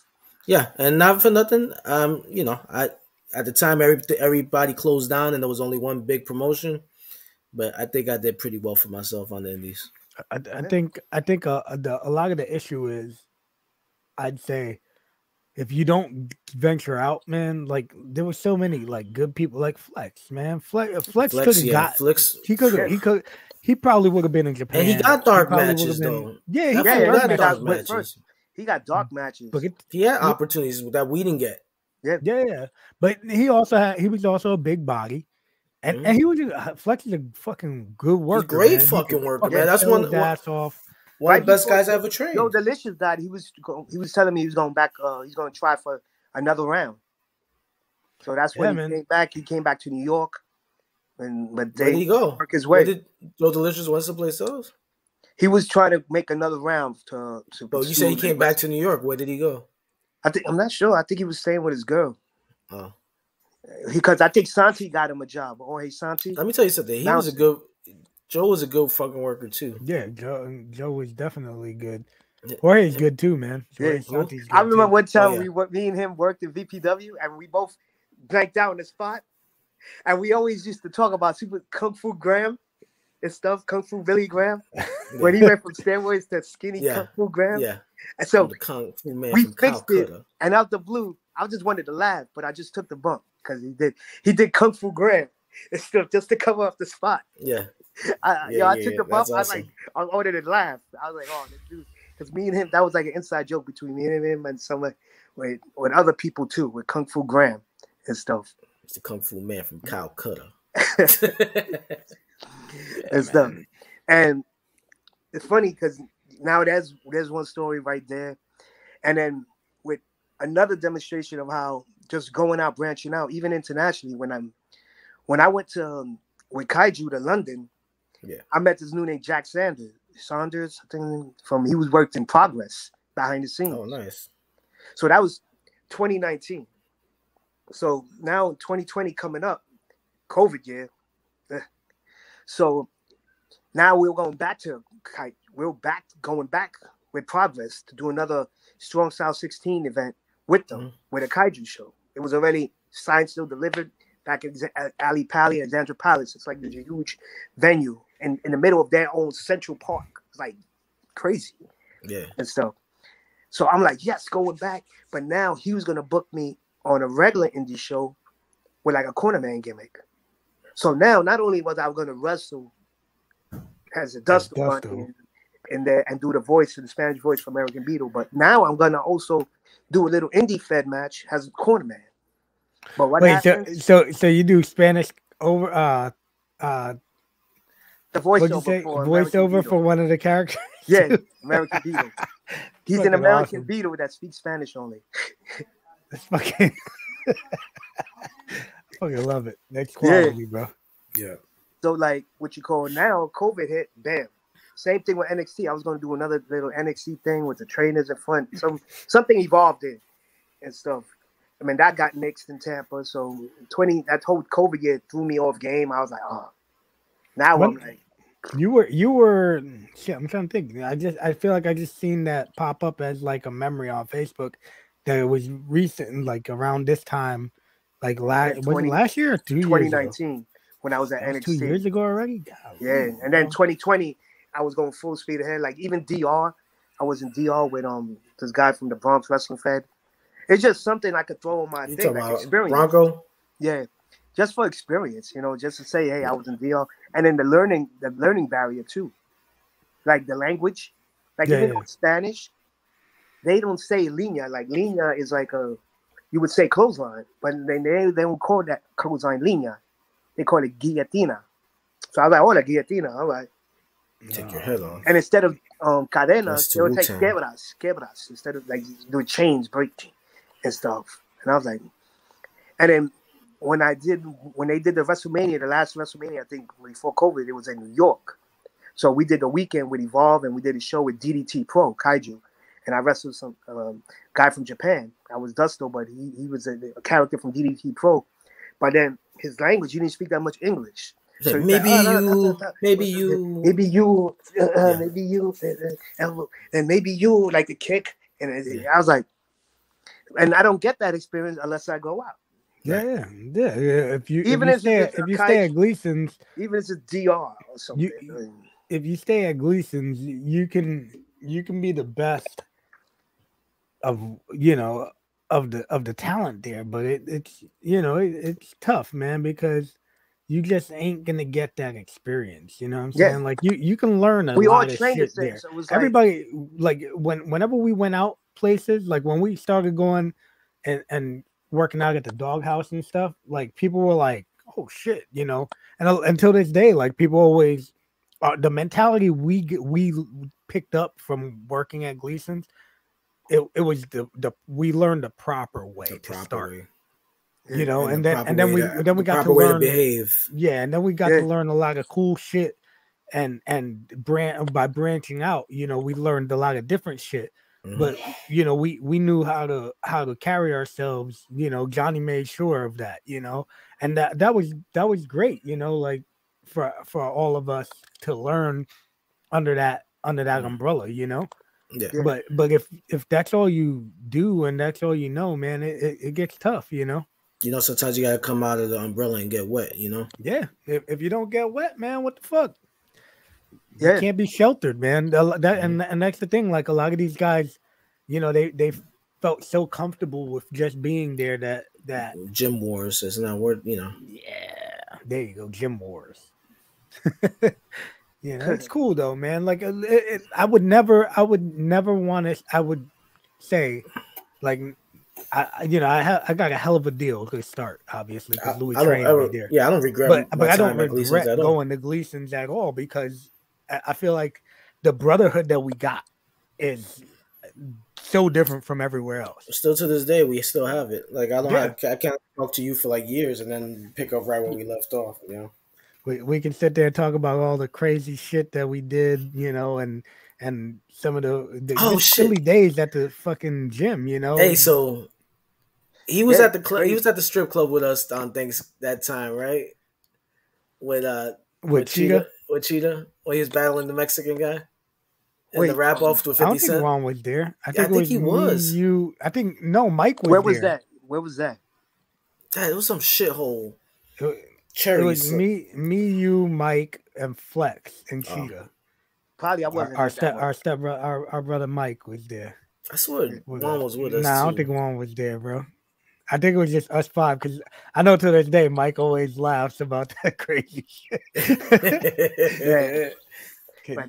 Yeah, and not for nothing. I at the time everybody closed down, and there was only one big promotion. But I think I did pretty well for myself on the indies. I think a lot of the issue is, I'd say, if you don't venture out, man, like there were so many like good people like Flex, man. Flex could have got. Flex. He probably would have been in Japan. And he got dark probably matches would've been- though. Yeah, he That got fool dark got matches. dark But matches. first, he got dark matches. But He had opportunities that we didn't get. yeah, but he was also a big body, and he was Flex is a fucking good worker. He's great man. fucking He worker, fucking man. That's sell one his ass off. of the best before guys I ever trained. Yo, Delicious died. He was telling me he was going back. He's going to try for another round. So that's when Yeah, he man. came back. He came back to New York, but Where did they he go? work his Where way. did Joe Delicious wants to play those? He was trying to make another round to. But you said he came back to New York. Where did he go? I'm not sure. I think he was staying with his girl. Oh, Because I think Santi got him a job. Oh, hey Santi. let me tell you something. Joe was a good fucking worker too. Yeah, Joe was definitely good. Jorge's good too, man. Yeah. Santi's I good, remember too. one time Oh, yeah. me and him worked in VPW, and we both blanked out in the spot. And we always used to talk about Super Kung Fu Graham and stuff, Kung Fu Billy Graham, when he went from steroids to skinny Kung Fu Graham. Yeah. And so The Kung Fu man we from fixed it, Calcutta. and out the blue, I just wanted to laugh, but I just took the bump because he did Kung Fu Graham and stuff just to cover up the spot. Yeah. I took the bump. That's awesome. I wanted to laugh. I was like, oh, this dude, because me and him, that was like an inside joke between me and him and some with other people too, with Kung Fu Graham and stuff. It's the Kung Fu man from Calcutta. And stuff. And it's funny because now there's one story right there, and then with another demonstration of how just going out, branching out, even internationally. When I went to with Kaiju to London, I met this new named Jack Saunders. I think he was worked in Progress behind the scenes. Oh, nice. So that was 2019. So now in 2020 coming up, COVID year. So now we're going back with Progress to do another Strong South 16 event with them with a Kaiju show. It was already signed, still delivered back at Ali Pali and Xandra Palace. It's like there's a huge venue in the middle of their own Central Park. It's like crazy. Yeah. And stuff. So I'm like, yes, going back. But now he was going to book me on a regular indie show with like a cornerman gimmick. So now not only was I going to wrestle as a Dustin in there and do the voice, the Spanish voice for American Beetle, but now I'm going to also do a little indie fed match as a cornerman. But what happens? So you do Spanish over The voiceover for voiceover for one of the characters? Yeah, American Beetle. He's an Fucking American awesome. Beatle that speaks Spanish only. That's fucking. Fucking love it. Next quality, bro. Yeah. So like what you call now, COVID hit, bam. Same thing with NXT. I was going to do another little NXT thing with the trainers in front. Something evolved in and stuff. I mean, that got nixed in Tampa. So that whole COVID year threw me off game. I was like, oh. Now I'm like, you were shit. I'm trying to think. I feel like I just seen that pop up as like a memory on Facebook that it was recent, like around this time, like was it last year or 2 years ago? 2019 when I was at NXT. 2 years ago already. God, yeah, and then 2020 I was going full speed ahead. Like even DR, I was in DR with this guy from the Bronx Wrestling Fed. It's just something I could throw on my thing, like experience. Bronco? Yeah, just for experience, just to say, hey, I was in DR, and then the learning barrier too, like the language, like even with Spanish, they don't say línea. Like línea is like you would say clothesline, but then they don't call that clothesline línea. They call it guillotina. So I was like, oh, la guillotina, all right. Take your head off. And instead of cadenas, they would take quebras, instead of like do chains, breaking and stuff. And I was like, and then when they did the WrestleMania, the last WrestleMania, I think before COVID, it was in New York. So we did the weekend with Evolve, and we did a show with DDT Pro Kaiju, and I wrestled some guy from Japan. I was Dusto, but he was a character from DDT Pro. But then his language, he didn't speak that much English. So maybe you, and maybe you like the kick, and I was like, and I don't get that experience unless I go out. Yeah. If you stay at Gleason's, even if it's a DR or something, if you stay at Gleason's, you can be the best of the talent there, but it's tough, man, because you just ain't gonna get that experience. You know what I'm saying? Like you can learn a lot of shit there. So everybody whenever we went out places, like when we started going and working out at the doghouse and stuff, like people were like, oh shit, and until this day, like people always the mentality we picked up from working at Gleason's, it was we learned the proper way to start. And then we got to learn to behave. Yeah, and then we got to learn a lot of cool shit, and by branching out, we learned a lot of different shit. Mm-hmm. But we knew how to carry ourselves. Johnny made sure of that. And that was great. Like for all of us to learn under that umbrella. Yeah. But if that's all you do and that's all man, it gets tough. Sometimes you gotta come out of the umbrella and get wet, Yeah. If you don't get wet, man, what the fuck? You can't be sheltered, man. And that's the thing. Like a lot of these guys, they felt so comfortable with just being there that gym wars is not worth, Yeah, there you go, gym wars. It's cool though, man. Like I would never want to. I would say, like. I got a hell of a deal to start, obviously, because Louis trained me there. Yeah, I don't regret, but I don't regret going to Gleason's at all, because I feel like the brotherhood that we got is so different from everywhere else. Still to this day, we still have it. Like I can't talk to you for like years and then pick up right when we left off. We can sit there and talk about all the crazy shit that we did, and some of the silly days at the fucking gym, Hey, so he was at the club. He was at the strip club with us on that time, right? With Cheetah. With Cheetah, when he was battling the Mexican guy. And the rap off to 50 Cent. I don't think Ron was there. I think he was. I think Mike was. Where was that? Where was that? It was some shithole. It was me, you, Mike, and Flex and Cheetah. Probably I wasn't. Our brother Mike was there. I swear Juan was with us. Nah, I don't think Juan was there, bro. I think it was just us five, because I know to this day Mike always laughs about that crazy shit.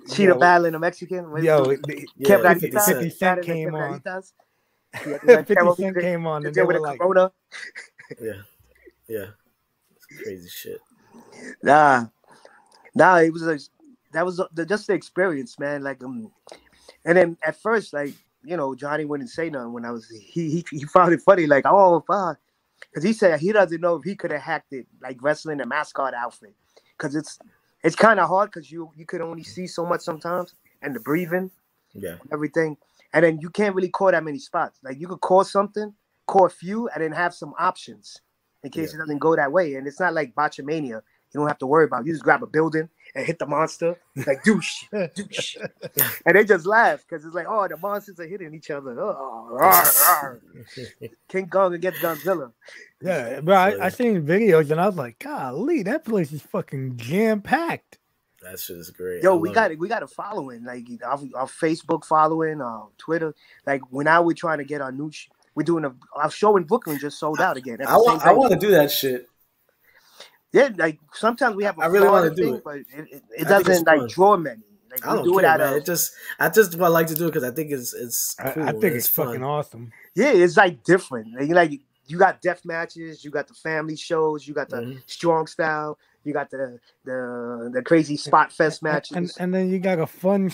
Cheetah battling a Mexican. 50 Cent came on. 50 Cent came on, and they were like, Corona. Yeah, crazy shit. Nah, it was that was just the experience, man. Like And then at first, like, Johnny wouldn't say nothing when I was. He found it funny, like, oh fuck, because he said he doesn't know if he could have hacked it, like wrestling a mascot outfit, because it's kind of hard because you could only see so much sometimes, and the breathing, everything, and then you can't really call that many spots. Like you could call a few, and then have some options in case it doesn't go that way. And it's not like Botchamania. You don't have to worry about it. You just grab a building and hit the monster, like douche, douche. And they just laugh because it's like, oh, the monsters are hitting each other. Oh, rawr, rawr. King Kong against Godzilla. Yeah, but I seen videos and I was like, golly, that place is fucking jam-packed. That shit is great. Yo, we got a following, like our Facebook following, Twitter. Like when I was trying to get our new we're doing our show in Brooklyn just sold out again. I want to do that shit. Yeah, like sometimes we have. I really want to do it, but it doesn't like draw many. Like I don't do it care, man. I just like to do it because I think it's cool. I think it's fucking awesome. Yeah, it's like different. Like you got death matches, you got the family shows, you got the strong style, you got the crazy spot fest matches, and then you got a fun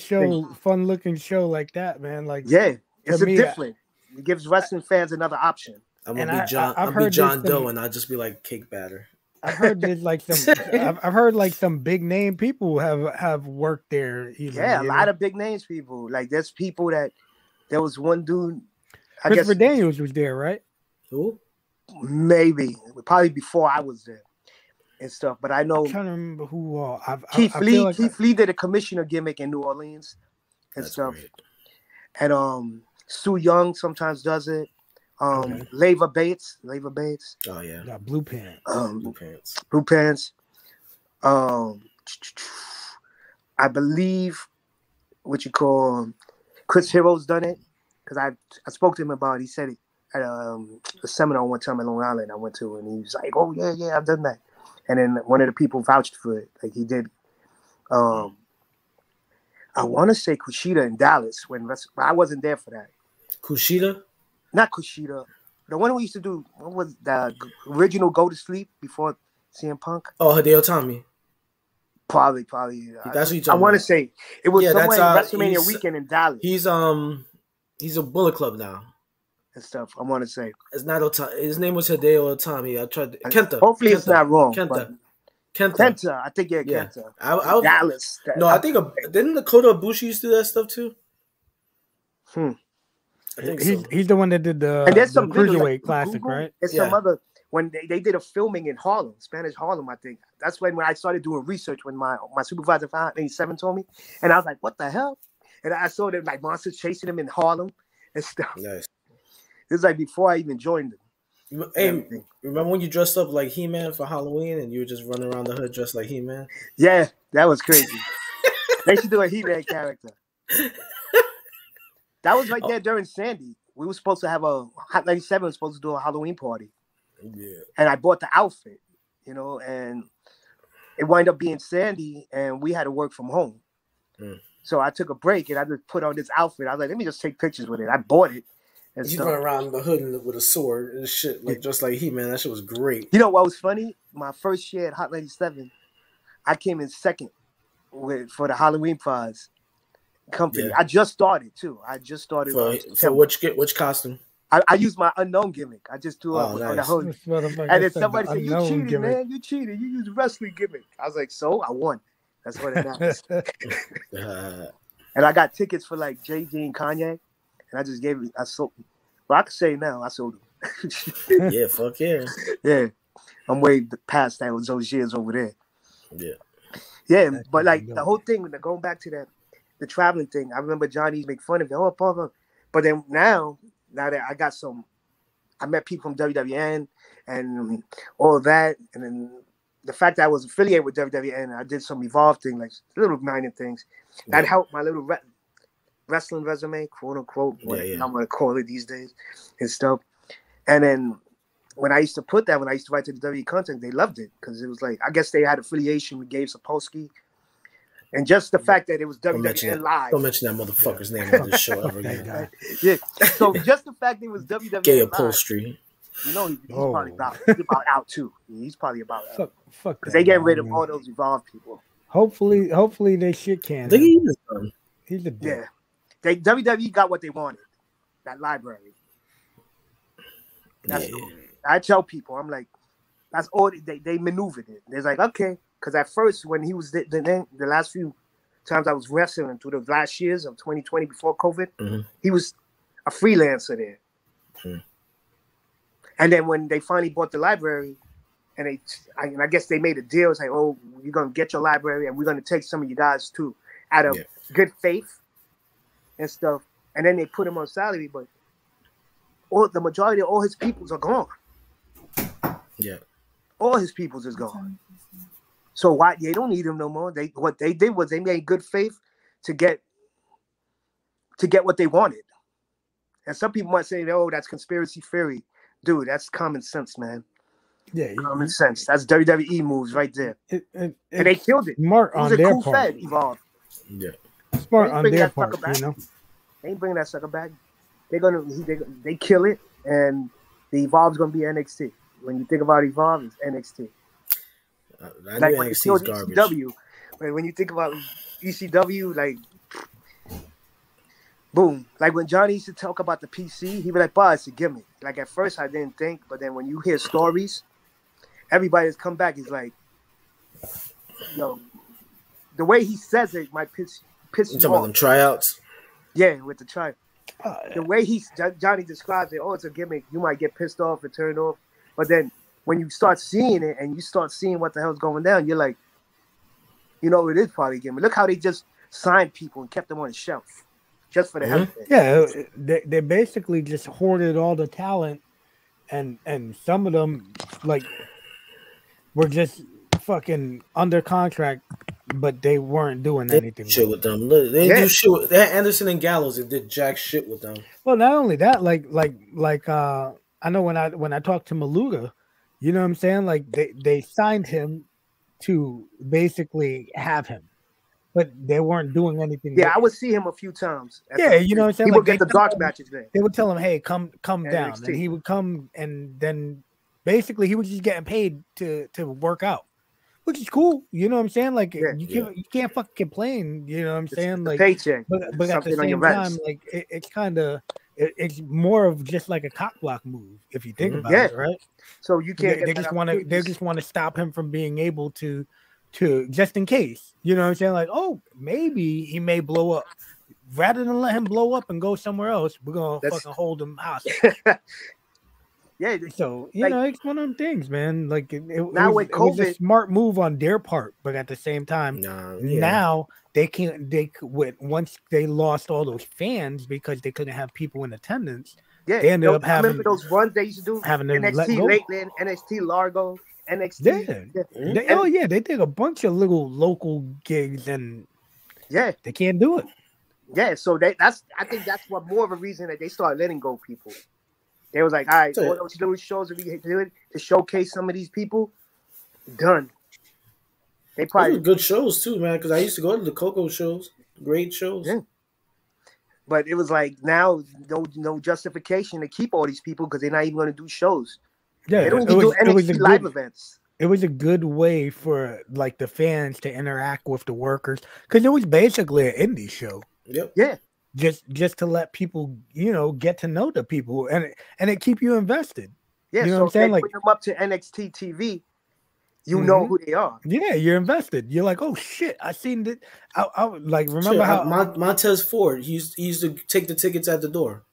looking show like that, man. Like it's different. It gives wrestling fans another option. I'm gonna be John Doe, and I'll just be like cake batter. I've heard there's like some. I've heard like some big name people have worked there. Even, a lot of big names people. Like there's people that there was one dude. Christopher Daniels was there, right? Who? Maybe probably before I was there and stuff. But I know. I'm trying to remember who. Keith Lee did a commissioner gimmick in New Orleans and stuff. Great. And Sue Young sometimes does it. Leva Bates. Oh yeah. Got Blue Pants. Blue Pants. I believe what you call Chris Hero's done it because I spoke to him about it. He said it at a seminar one time in Long Island I went to, and he was like, "Oh yeah, I've done that." And then one of the people vouched for it, like he did. I want to say Kushida in Dallas but I wasn't there for that. Kushida? Not Kushida. The one we used to do, what was the original Go to Sleep before CM Punk? Oh, Hideo Itami. Probably. That's what you're talking I want to about. say it was somewhere in WrestleMania weekend in Dallas. He's a Bullet Club now and stuff. I want to say it's not Otami. His name was Hideo Itami. I tried Kenta. Hopefully Kenta. It's not wrong. Kenta. I think Kenta. Dallas. No, I think didn't Kota Ibushi used to do that stuff too? I think he's the one that did the Cruiserweight Classic, Google, right? There's some other when they did a filming in Harlem, Spanish Harlem, I think. That's when I started doing research when my supervisor in 87 told me. And I was like, what the hell? And I saw them like monsters chasing him in Harlem and stuff. Nice. It was like before I even joined them. Hey, remember when you dressed up like He-Man for Halloween and you were just running around the hood dressed like He-Man? Yeah, that was crazy. They should do a He-Man character. That was right there during Sandy. We were supposed to have Hot 97 was supposed to do a Halloween party. Yeah. And I bought the outfit, and it wound up being Sandy, and we had to work from home. So I took a break, and I just put on this outfit. I was like, let me just take pictures with it. I bought it. And you run around the hood with a sword and shit, like just like He-Man. That shit was great. You know what was funny? My first year at Hot 97, I came in second for the Halloween prize company. Yeah. I just started too. For which costume? I used my unknown gimmick. I just threw up on the hood. And then somebody said, "You cheated, gimmick. Man! You cheated. You used wrestling gimmick." I was like, "So I won. That's what it matters." And I got tickets for like Jay-Z and Kanye, and I just gave it. I sold. Well, I can say now I sold them. Yeah, fuck yeah. Yeah, I'm way past that with those years over there. Yeah, but like the whole thing, going back to that. The traveling thing, I remember Johnny used to make fun of it. Oh, Papa. But then now that I got I met people from WWN and all of that. And then the fact that I was affiliated with WWN, I did some Evolve thing, like little minor things. That helped my little wrestling resume, quote unquote, what I'm going to call it these days and stuff. And then when I used to write to the WWE content, they loved it because it was like, I guess they had affiliation with Gabe Sapolsky. And just the fact that it was WWN Live. Don't mention that motherfucker's name on this show ever again. Yeah. So just the fact that it was WWN Gay Live. Upholstery. He's probably about out too. He's probably about out. Fuck. Because they get rid of all those Evolve people. Hopefully they shit can. I think he is done. He's a dick. Yeah. WWE got what they wanted. That library. That's I tell people, I'm like, that's all they maneuvered it. They're like, okay, because at first when he was the last few times I was wrestling through the last years of 2020 before COVID, he was a freelancer there. And then when they finally bought the library, and I guess they made a deal. It's like, oh, you're gonna get your library, and we're gonna take some of you guys too, out of good faith and stuff. And then they put him on salary, but the majority of all his peoples are gone. Yeah, all his peoples is gone. So why they don't need him no more? What they did was they made good faith to get what they wanted. And some people might say, "Oh, that's conspiracy theory." Dude, that's common sense, man. Yeah, common sense. That's WWE moves right there. And they killed it. Smart on their part. Fed, Evolve. Yeah, smart on their part. You know, they ain't bringing that sucker back. They kill it, and the Evolve's gonna be NXT. When you think about Evolve, it's NXT. Like when NXT is garbage. ECW, but when you think about ECW, like boom, like when Johnny used to talk about the PC, he'd be like, "Bah, it's a gimmick." Like at first, I didn't think, but then when you hear stories, everybody that's come back is like, yo, the way he says it might piss you you talking about off. them tryouts? Yeah, with the try. The way Johnny describes it, oh, it's a gimmick. You might get pissed off and turned off, but then when you start seeing it and you start seeing what the hell's going down, you're like, you know, it is probably a gimmick. Look how they just signed people and kept them on the shelf just for the hell of it. Yeah, they basically just hoarded all the talent, and some of them like were just fucking under contract, but they weren't doing anything. Shit with them. They do shit. With, they had Anderson and Gallows that did jack shit with them. Well, not only that, like I know when I talked to Maluga, you know what I'm saying? Like they signed him to basically have him, but they weren't doing anything. Yeah, I would see him a few times. Yeah, you know what I'm saying? He would get the dark matches there. They would tell him, "Hey, come down," and he would come, and then basically he was just getting paid to work out, which is cool. You know what I'm saying? Like you can't fucking complain. You know what I'm saying? Like paycheck, but at the same time, like it's kind of it's more of just like a cock block move if you think about it, right? So you can't. They just want to stop him from being able to just in case. You know what I'm saying? Like, oh, maybe he may blow up. Rather than let him blow up and go somewhere else, we're gonna fucking hold him hostage. Yeah. So you know, it's one of them things, man. Like it was a smart move on their part, but at the same time, now they can't. Once they lost all those fans because they couldn't have people in attendance. Yeah, they ended up having remember those runs they used to do. Having to NXT Lakeland, NXT Largo, NXT. They did a bunch of little local gigs, and they can't do it. Yeah, so I think that's what more of a reason that they started letting go people. They was like, all right, all those little shows that we do to showcase some of these people, done. They probably good shows too, man. Because I used to go to the Coco shows, great shows. Yeah. But it was like now no justification to keep all these people because they're not even going to do shows. Yeah, they don't even do NXT live events. It was a good way for like the fans to interact with the workers because it was basically an indie show. Yep. Yeah. Just to let people, you know, get to know the people and it keep you invested. Yeah, you know so what I'm saying? Like put them up to NXT TV, you know who they are. Yeah, you're invested. You're like, oh shit, I seen that. I like remember how Montez Ford he used to take the tickets at the door.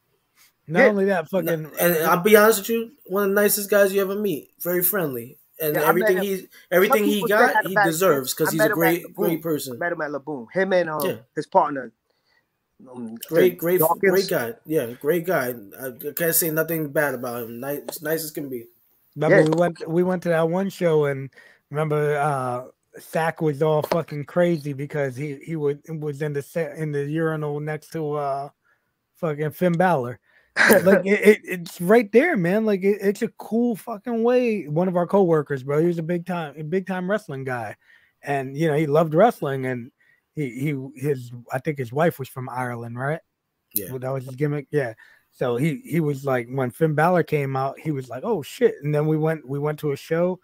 Not only that, fucking and I'll be honest with you, one of the nicest guys you ever meet. Very friendly. And everything he got, he deserves because he's a great person. I met him at Laboon. Him and his partner. Great guy. Yeah, great guy. I can't say nothing bad about him. Nice as can be. Remember we went to that one show and remember Sack was all fucking crazy because he was in the urinal next to fucking Finn Balor. Like it's right there, man. Like it's a cool fucking way. One of our coworkers, bro, he was a big time wrestling guy, and you know he loved wrestling and. I think his wife was from Ireland, right? Yeah, well, that was his gimmick. Yeah, so he was like when Finn Balor came out, he was like, "Oh shit!" And then we went to a show,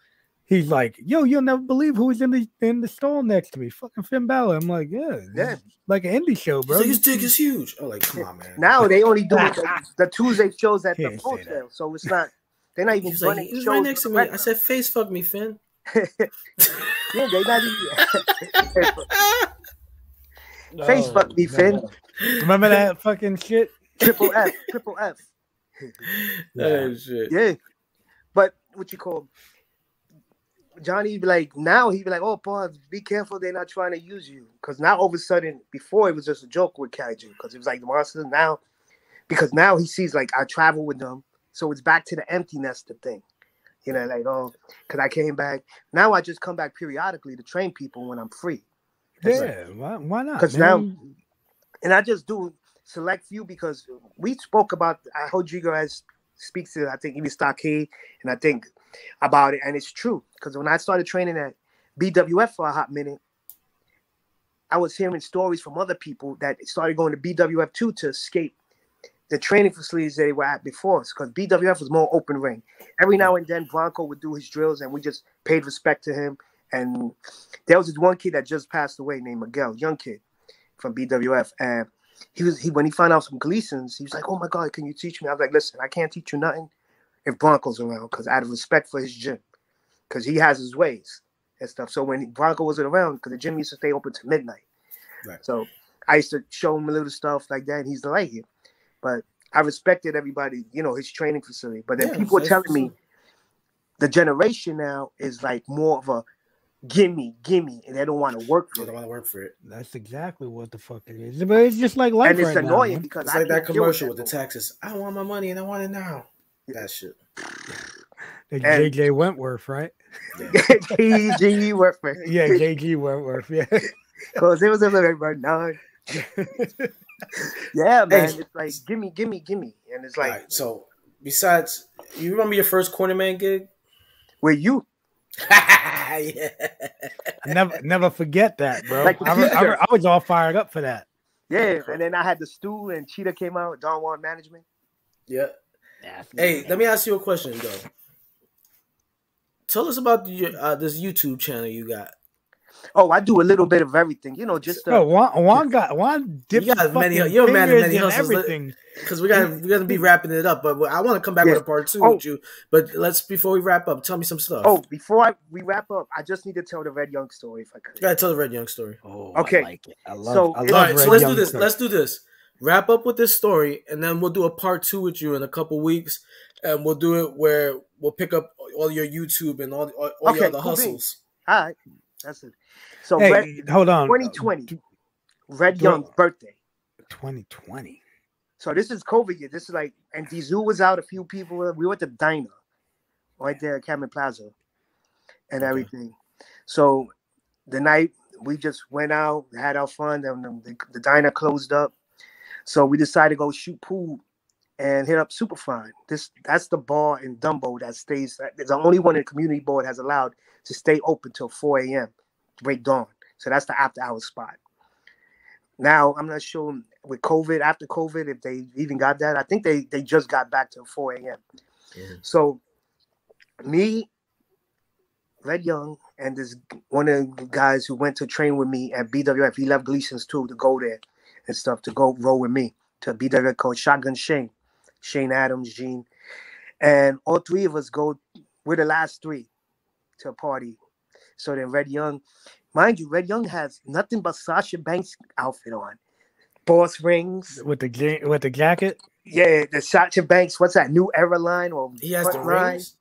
He's like, yo, you'll never believe who's in the stall next to me. Fucking Finn Balor. I'm like, yeah. Yeah. Like an indie show, bro. He's like, his dick is huge. Oh, like, come on, man. Now they only do the Tuesday shows at the Can't say that. hotel, so it's not. They're not even He's like, running he was shows right next to on me. the I regular. said, face fuck me, Finn. Yeah, they not even face fuck me, Finn. Remember that fucking shit? Triple F. Oh, shit. Yeah, but what you call Johnny be like, now he be like, oh, boy, be careful, they're not trying to use you. Because now all of a sudden, before it was just a joke with Kaiju, because it was like the monsters now, because now he sees like I travel with them, so it's back to the empty nester thing. You know, like, oh, because I came back. Now I just come back periodically to train people when I'm free. Yeah, why not? Because now, and I just do select few because we spoke about, I heard you guys speak to, I think, Evie Stockade, and I think about it, and it's true. Because when I started training at BWF for a hot minute, I was hearing stories from other people that started going to BWF too to escape the training facilities they were at before, because BWF was more open ring. Every now and then, Bronco would do his drills, and we just paid respect to him. And there was this one kid that just passed away named Miguel, young kid from BWF, and he when he found out some Gleasons, he was like, "Oh my God, can you teach me?" I was like, "Listen, I can't teach you nothing if Bronco's around, because out of respect for his gym, because he has his ways and stuff." So when Bronco wasn't around, because the gym used to stay open to midnight, Right. So I used to show him a little stuff like that, and he's like it. But I respected everybody, you know, his training facility. But then people are telling me the generation now is like more of a gimme, and they don't want to work for They don't want to work for it. That's exactly what the fuck it is. But it's just like life And it's right annoying now, because It's I like that can't deal commercial with that the taxes. I want my money and I want it now. That shit. man. JJ Wentworth, right? G Workman. Yeah, JG Wentworth. Yeah. Because it was a little bit none. Yeah, man. Hey. It's like gimme. And it's All like, right, so besides, you remember your first cornerman gig? where you? Yeah. Never forget that, bro. Like the I was all fired up for that. Yeah, and then I had the stool and Cheetah came out, Don Juan Management. Yeah. Hey, let me ask you a question though. Tell us about this YouTube channel you got. Oh, I do a little bit of everything, you know, just Oh, Juan dipped You got many. fucking You're a man of many fingers in hustles. everything. Because we're gonna be wrapping it up, but I want to come back with a part two with you. But before we wrap up, tell me some stuff. Oh, before we wrap up, I just need to tell the Red Young story if I could. You gotta tell the Red Young story. Oh, Okay. I like it. I love. So- I All love right, so Red let's do Young this. stuff. Let's do this. Wrap up with this story, and then we'll do a part two with you in a couple weeks, and we'll do it where we'll pick up all your YouTube and all Okay, your other cool hustles. All right, that's it. So Hey, hold on. 2020, Red Young's birthday. 2020. So this is COVID year. This is like, and Dizou was out. A few people. We were at the diner, right there at Cameron Plaza, and everything. So the night we just went out, had our fun. Then the diner closed up. So we decided to go shoot pool and hit up Superfine. That's the bar in Dumbo that stays. It's the only one in the community board has allowed to stay open till 4 a.m. break dawn. So that's the after hours spot. Now I'm not sure with COVID, after COVID, if they even got that. I think they just got back to 4 a.m. Mhm. So me, Red Young, and this one of the guys who went to train with me at BWF, he left Gleason's too to go there and stuff, to go roll with me to BWF coach Shotgun Shane Adams, Gene. And all three of us we're the last three to a party. So then Red Young, mind you, Red Young has nothing but Sasha Banks outfit on. Boss rings. With the jacket. Yeah, the Sasha Banks, what's that, New Era line or He has the Frontline? rings.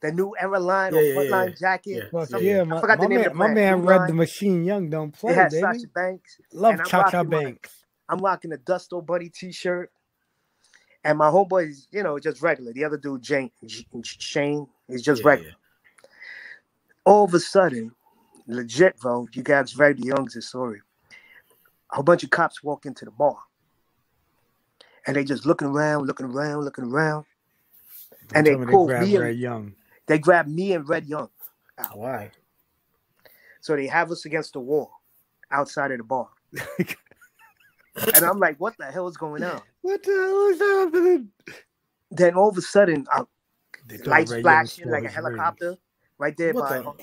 The New Era line Yeah, or yeah, Frontline yeah. jacket. Yeah. Fuck Something- yeah, I forgot the name of the my brand. man New read Line. the Machine Young don't play, It has baby. Sasha Banks. Love and I'm Cha Cha rocking my- Banks. I'm rocking a Dusto Bunny t-shirt. And my homeboy's, just regular. The other dude, Shane, is just Yeah, regular. All of a sudden, legit, bro, you guys read the Young's story. A whole bunch of cops walk into the bar. And they just looking around. And Don't they tell me pull grab me Red and, Young. they grab me and Red Young. Why? So they have us against the wall outside of the bar. And I'm like, what the hell is going on? What the hell is happening? Then all of a sudden, They thought lights Red Young flashing stole like a his helicopter. rings. right there What by the?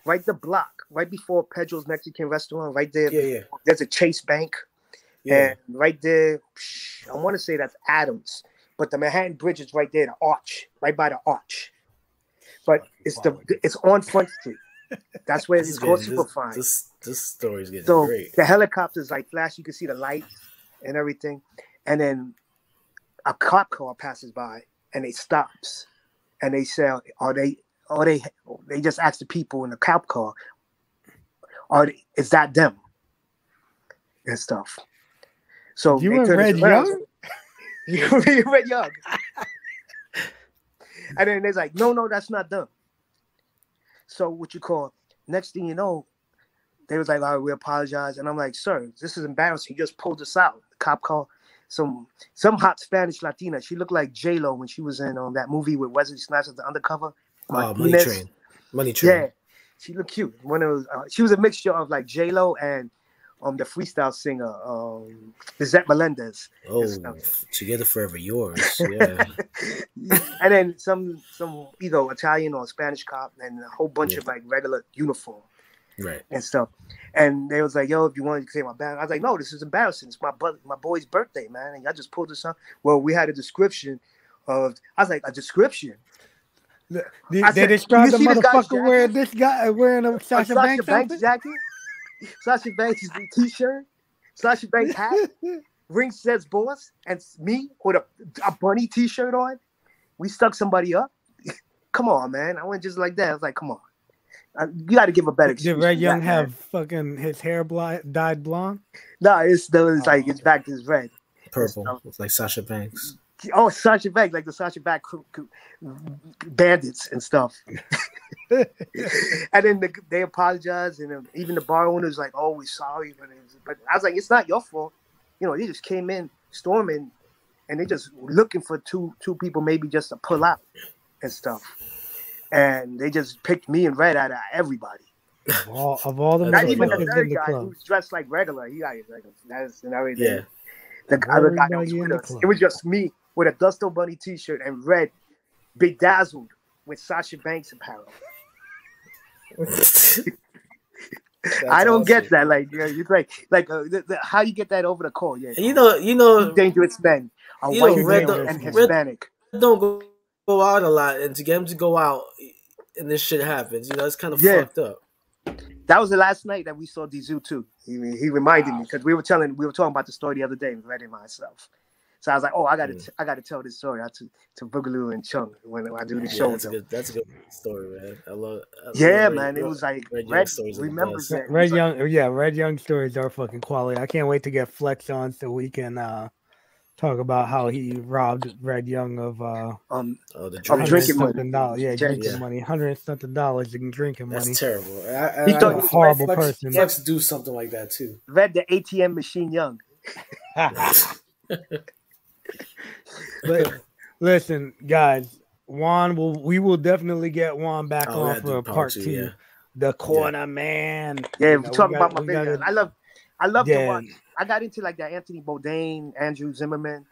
right the block, right before Pedro's Mexican restaurant, right there. Yeah. There's a Chase Bank, Yeah. and right there, I want to say that's Adams, but the Manhattan Bridge is right there, the arch, right by the arch. But it's on Front Street. That's where it's called Superfine. This story is getting So great. the helicopters like flash, you can see the lights and everything, and then a cop car passes by and it stops, and they say, they just ask the people in the cop car, is that them and stuff. So You they and turn Red us around. Young? You Red Young. And then they're like, no, that's not them. So what you call, next thing you know, they was like, all right, we apologize. And I'm like, sir, this is embarrassing. You just pulled us out. The cop called some hot Spanish Latina. She looked like J-Lo when she was in that movie with Wesley Snipes as the undercover. Money Train. Yeah, she looked cute. She was a mixture of like J-Lo and the freestyle singer, Lizette Melendez. Oh, Together Forever Yours. Yeah. And then some either Italian or Spanish cop and a whole bunch of like regular uniform. Right. And stuff. And they was like, yo, if you want to say my band. I was like, no, this is embarrassing. It's my boy's birthday, man. And y'all just pulled this up. Well, we had a description of, I was like, a description? They described the motherfucker wearing a Sasha Banks jacket, Sasha Banks t-shirt, Sasha Banks hat, ring says boss, and me with a bunny t-shirt on. We stuck somebody up. Come on, man. I went just like that. I was like, come on. You got to give a better excuse. Did Red Young have fucking his hair dyed blonde? No, it's back to his red. Purple. It's like Sasha Banks. Oh, Sasha Banks, like the Sasha Banks bandits and stuff. And then they apologized, and even the bar owner's like, "Oh, we're sorry," but I was like, "It's not your fault." They just came in storming, and they just looking for two people, maybe just to pull out and stuff. And they just picked me and Red out of everybody. Of all the not even the motherfuckers third in the guy club. who was dressed like regular. He got like that's and everything. Yeah. The other guy that was with us. It was just me with a Dusto Bunny t-shirt and Red bedazzled with Sasha Banks apparel. I don't get that. Like, it's like how you get that over the call? Yeah, dangerous men, white Red and Hispanic. Don't go out a lot, and to get him to go out, and this shit happens. It's kind of fucked up. That was the last night that we saw Dizu too. He reminded me because we were talking about the story the other day, Red and myself. So I was like, oh, I gotta tell this story to Boogaloo and Chung when I do the show. That's a good story, man. I love man. It was like Red remembers that. Red Young stories are fucking quality. I can't wait to get Flex on so we can talk about how he robbed Red Young of drinking money. Drinking money, $100 something in drinking money. That's terrible. He thought he was a horrible person. Flex do something like that too. Red the ATM machine Young. But listen, guys, we will definitely get Juan back on for part 2. Yeah. The corner man. Yeah, we're talking about my video. I love to watch. I got into like that Anthony Bourdain, Andrew Zimmerman,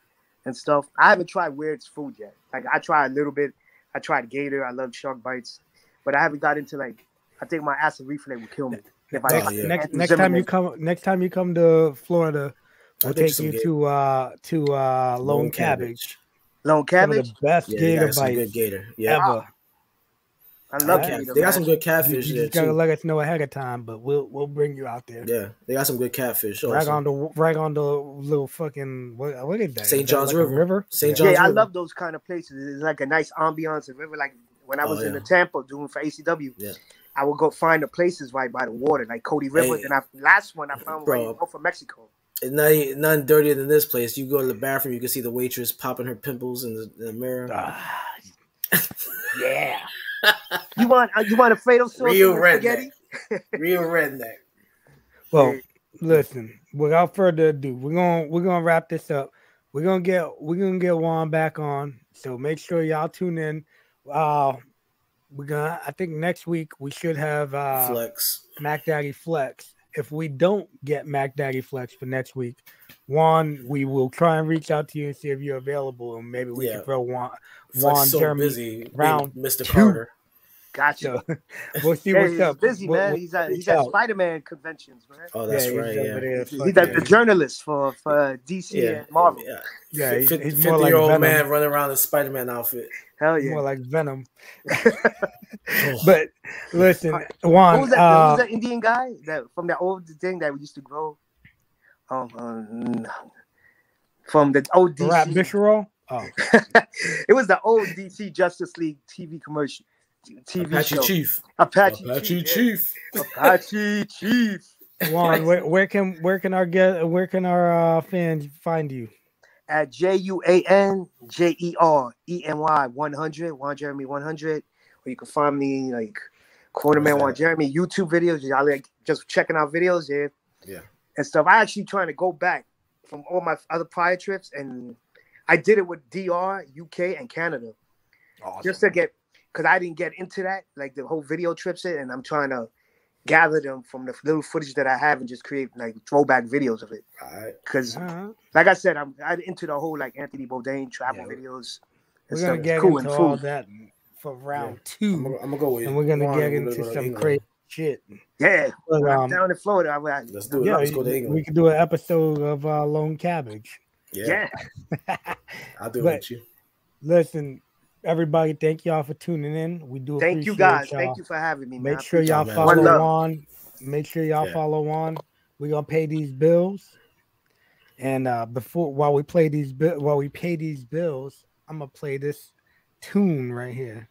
and stuff. I haven't tried Weird's food yet. Like I tried a little bit. I tried Gator. I love shark bites, but I haven't got into like. I think my acid reflux will kill me. Next time you come to Florida, we'll take you to Lone Cabbage. Lone Cabbage, some of the best gator bites good gator. Yeah. ever. I love gator. They got some good catfish. You just gotta let us know ahead of time, but we'll bring you out there. Yeah, they got some good catfish. Right on the little fucking what is that? St. John's River. St. John's River. I love those kind of places. It's like a nice ambiance. The river, like when I was in the Tampa doing for ACW. Yeah. I would go find the places right by the water, like Cody River. And last one I found right off of Mexico. It's nothing dirtier than this place. You go to the bathroom, you can see the waitress popping her pimples in the mirror. Yeah. You want Alfredo sauce? Real redneck. Real redneck. Well, listen. Without further ado, we're gonna wrap this up. We're gonna get Juan back on. So make sure y'all tune in. I think next week we should have Flex. Mac Daddy Flex. If we don't get Mac Daddy Flex for next week, Juan, we will try and reach out to you and see if you're available, and maybe we can throw Juan so Jeremy busy round Mr. 2. Carter. Gotcha. So we'll see Yeah, what's he's up. busy, We'll- man. we'll He's at reach at out. Spider-Man conventions, man. Oh, that's he's right. over Yeah. there He's fucking- the journalist for DC Yeah. and Marvel. Yeah. Yeah, he's more 50-year-old like man Venom. running around in Spider-Man outfit. Hell more yeah. like Venom. Oh, But listen, Who Juan, was that Indian guy that from that old thing that we used to grow? From the old Rap DC. Bisharal. Oh, It was the old DC Justice League TV commercial, TV Apache show. Chief. Apache Chief. Yeah. Apache Chief. Juan, where can our fans find you? At JUANJERENY 100, Juan Jeremy 100, or you can find me like Cornerman Juan Jeremy YouTube videos. Y'all like just checking out videos, Yeah. and stuff. I actually trying to go back from all my other prior trips, and I did it with DR, UK, and Canada, just to get because I didn't get into that like the whole video trips and I'm trying to gather them from the little footage that I have and just create like throwback videos of it. All right. Because Uh-huh. like I said, I'm into the whole like Anthony Bourdain travel videos. We're gonna get cool into and all food. that for round I'm 2, gonna go with and we're gonna Juan, get a into little bit of some England. crazy shit. Yeah, But, when I'm down in Florida. Let's do it. yeah, Let's go to England. we could do an episode of Lone Cabbage. Yeah. Yeah. I'll do it But- with you. Listen, everybody, thank y'all for tuning in. We do Thank you appreciate guys. y'all. Thank you for having me, man. Make sure y'all man. follow One love. on. Make sure y'all follow on. We're gonna pay these bills, and while we pay these bills, I'm gonna play this tune right here.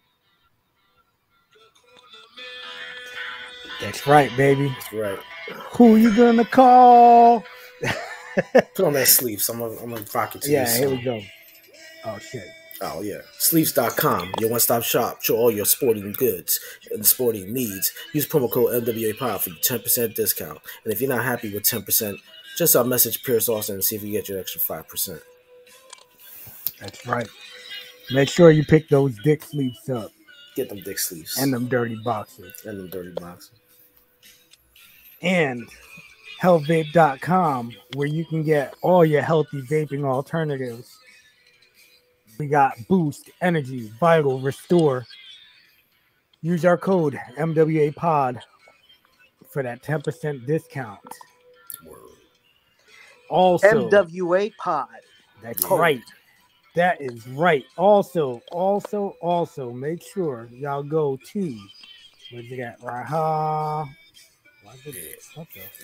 That's right, baby. That's right. Who you gonna call? Put on that sleeve. So I'm gonna rock it to Yeah, this. here we go. Oh shit. Oh, yeah. Sleeves.com, your one-stop shop for all your sporting goods and sporting needs. Use promo code MWAPOD for your 10% discount. And if you're not happy with 10%, just message Pierce Austin and see if you get your extra 5%. That's right. Make sure you pick those dick sleeves up Get them dick sleeves. and them dirty boxes. And them dirty boxes. And healthvape.com, where you can get all your healthy vaping alternatives. We got Boost, Energy, Vital, Restore. Use our code MWAPOD for that 10% discount. Word. Also, MWA Pod. that's Code. right. That is right. Also, make sure y'all go to where's it at? Raha. What the?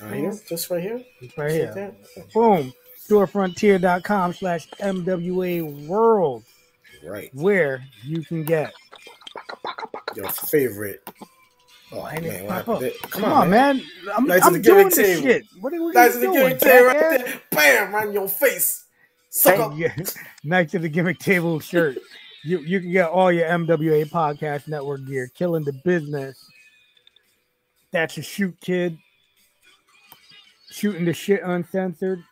Right here? Just right here? It's right here. There? Boom. Storefrontier.com/MWA World, Right. where you can get. Your favorite. Oh, Why didn't man. it What pop happened up? there? Come on, man. I'm Nice to the doing gimmick this table. shit. What are we Nice to the doing, gimmick table right jackass? there. Bam! Right in your face. Suck up. Yeah. Nice to the gimmick table shirt. You can get all your MWA Podcast Network gear. Killing the business. That's a shoot, kid. Shooting the shit uncensored.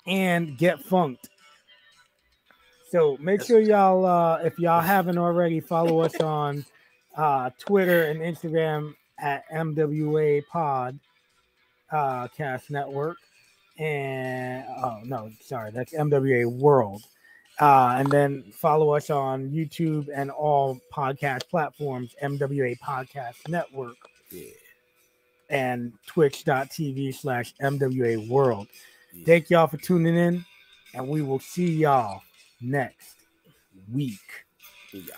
And get funked. So make sure y'all, if y'all haven't already, follow us on Twitter and Instagram at MWA Pod Cast Network. And that's MWA World. And then follow us on YouTube and all podcast platforms, MWA Podcast Network. Yeah. And twitch.tv/MWA World. Thank y'all for tuning in, and we will see y'all next week. Yeah.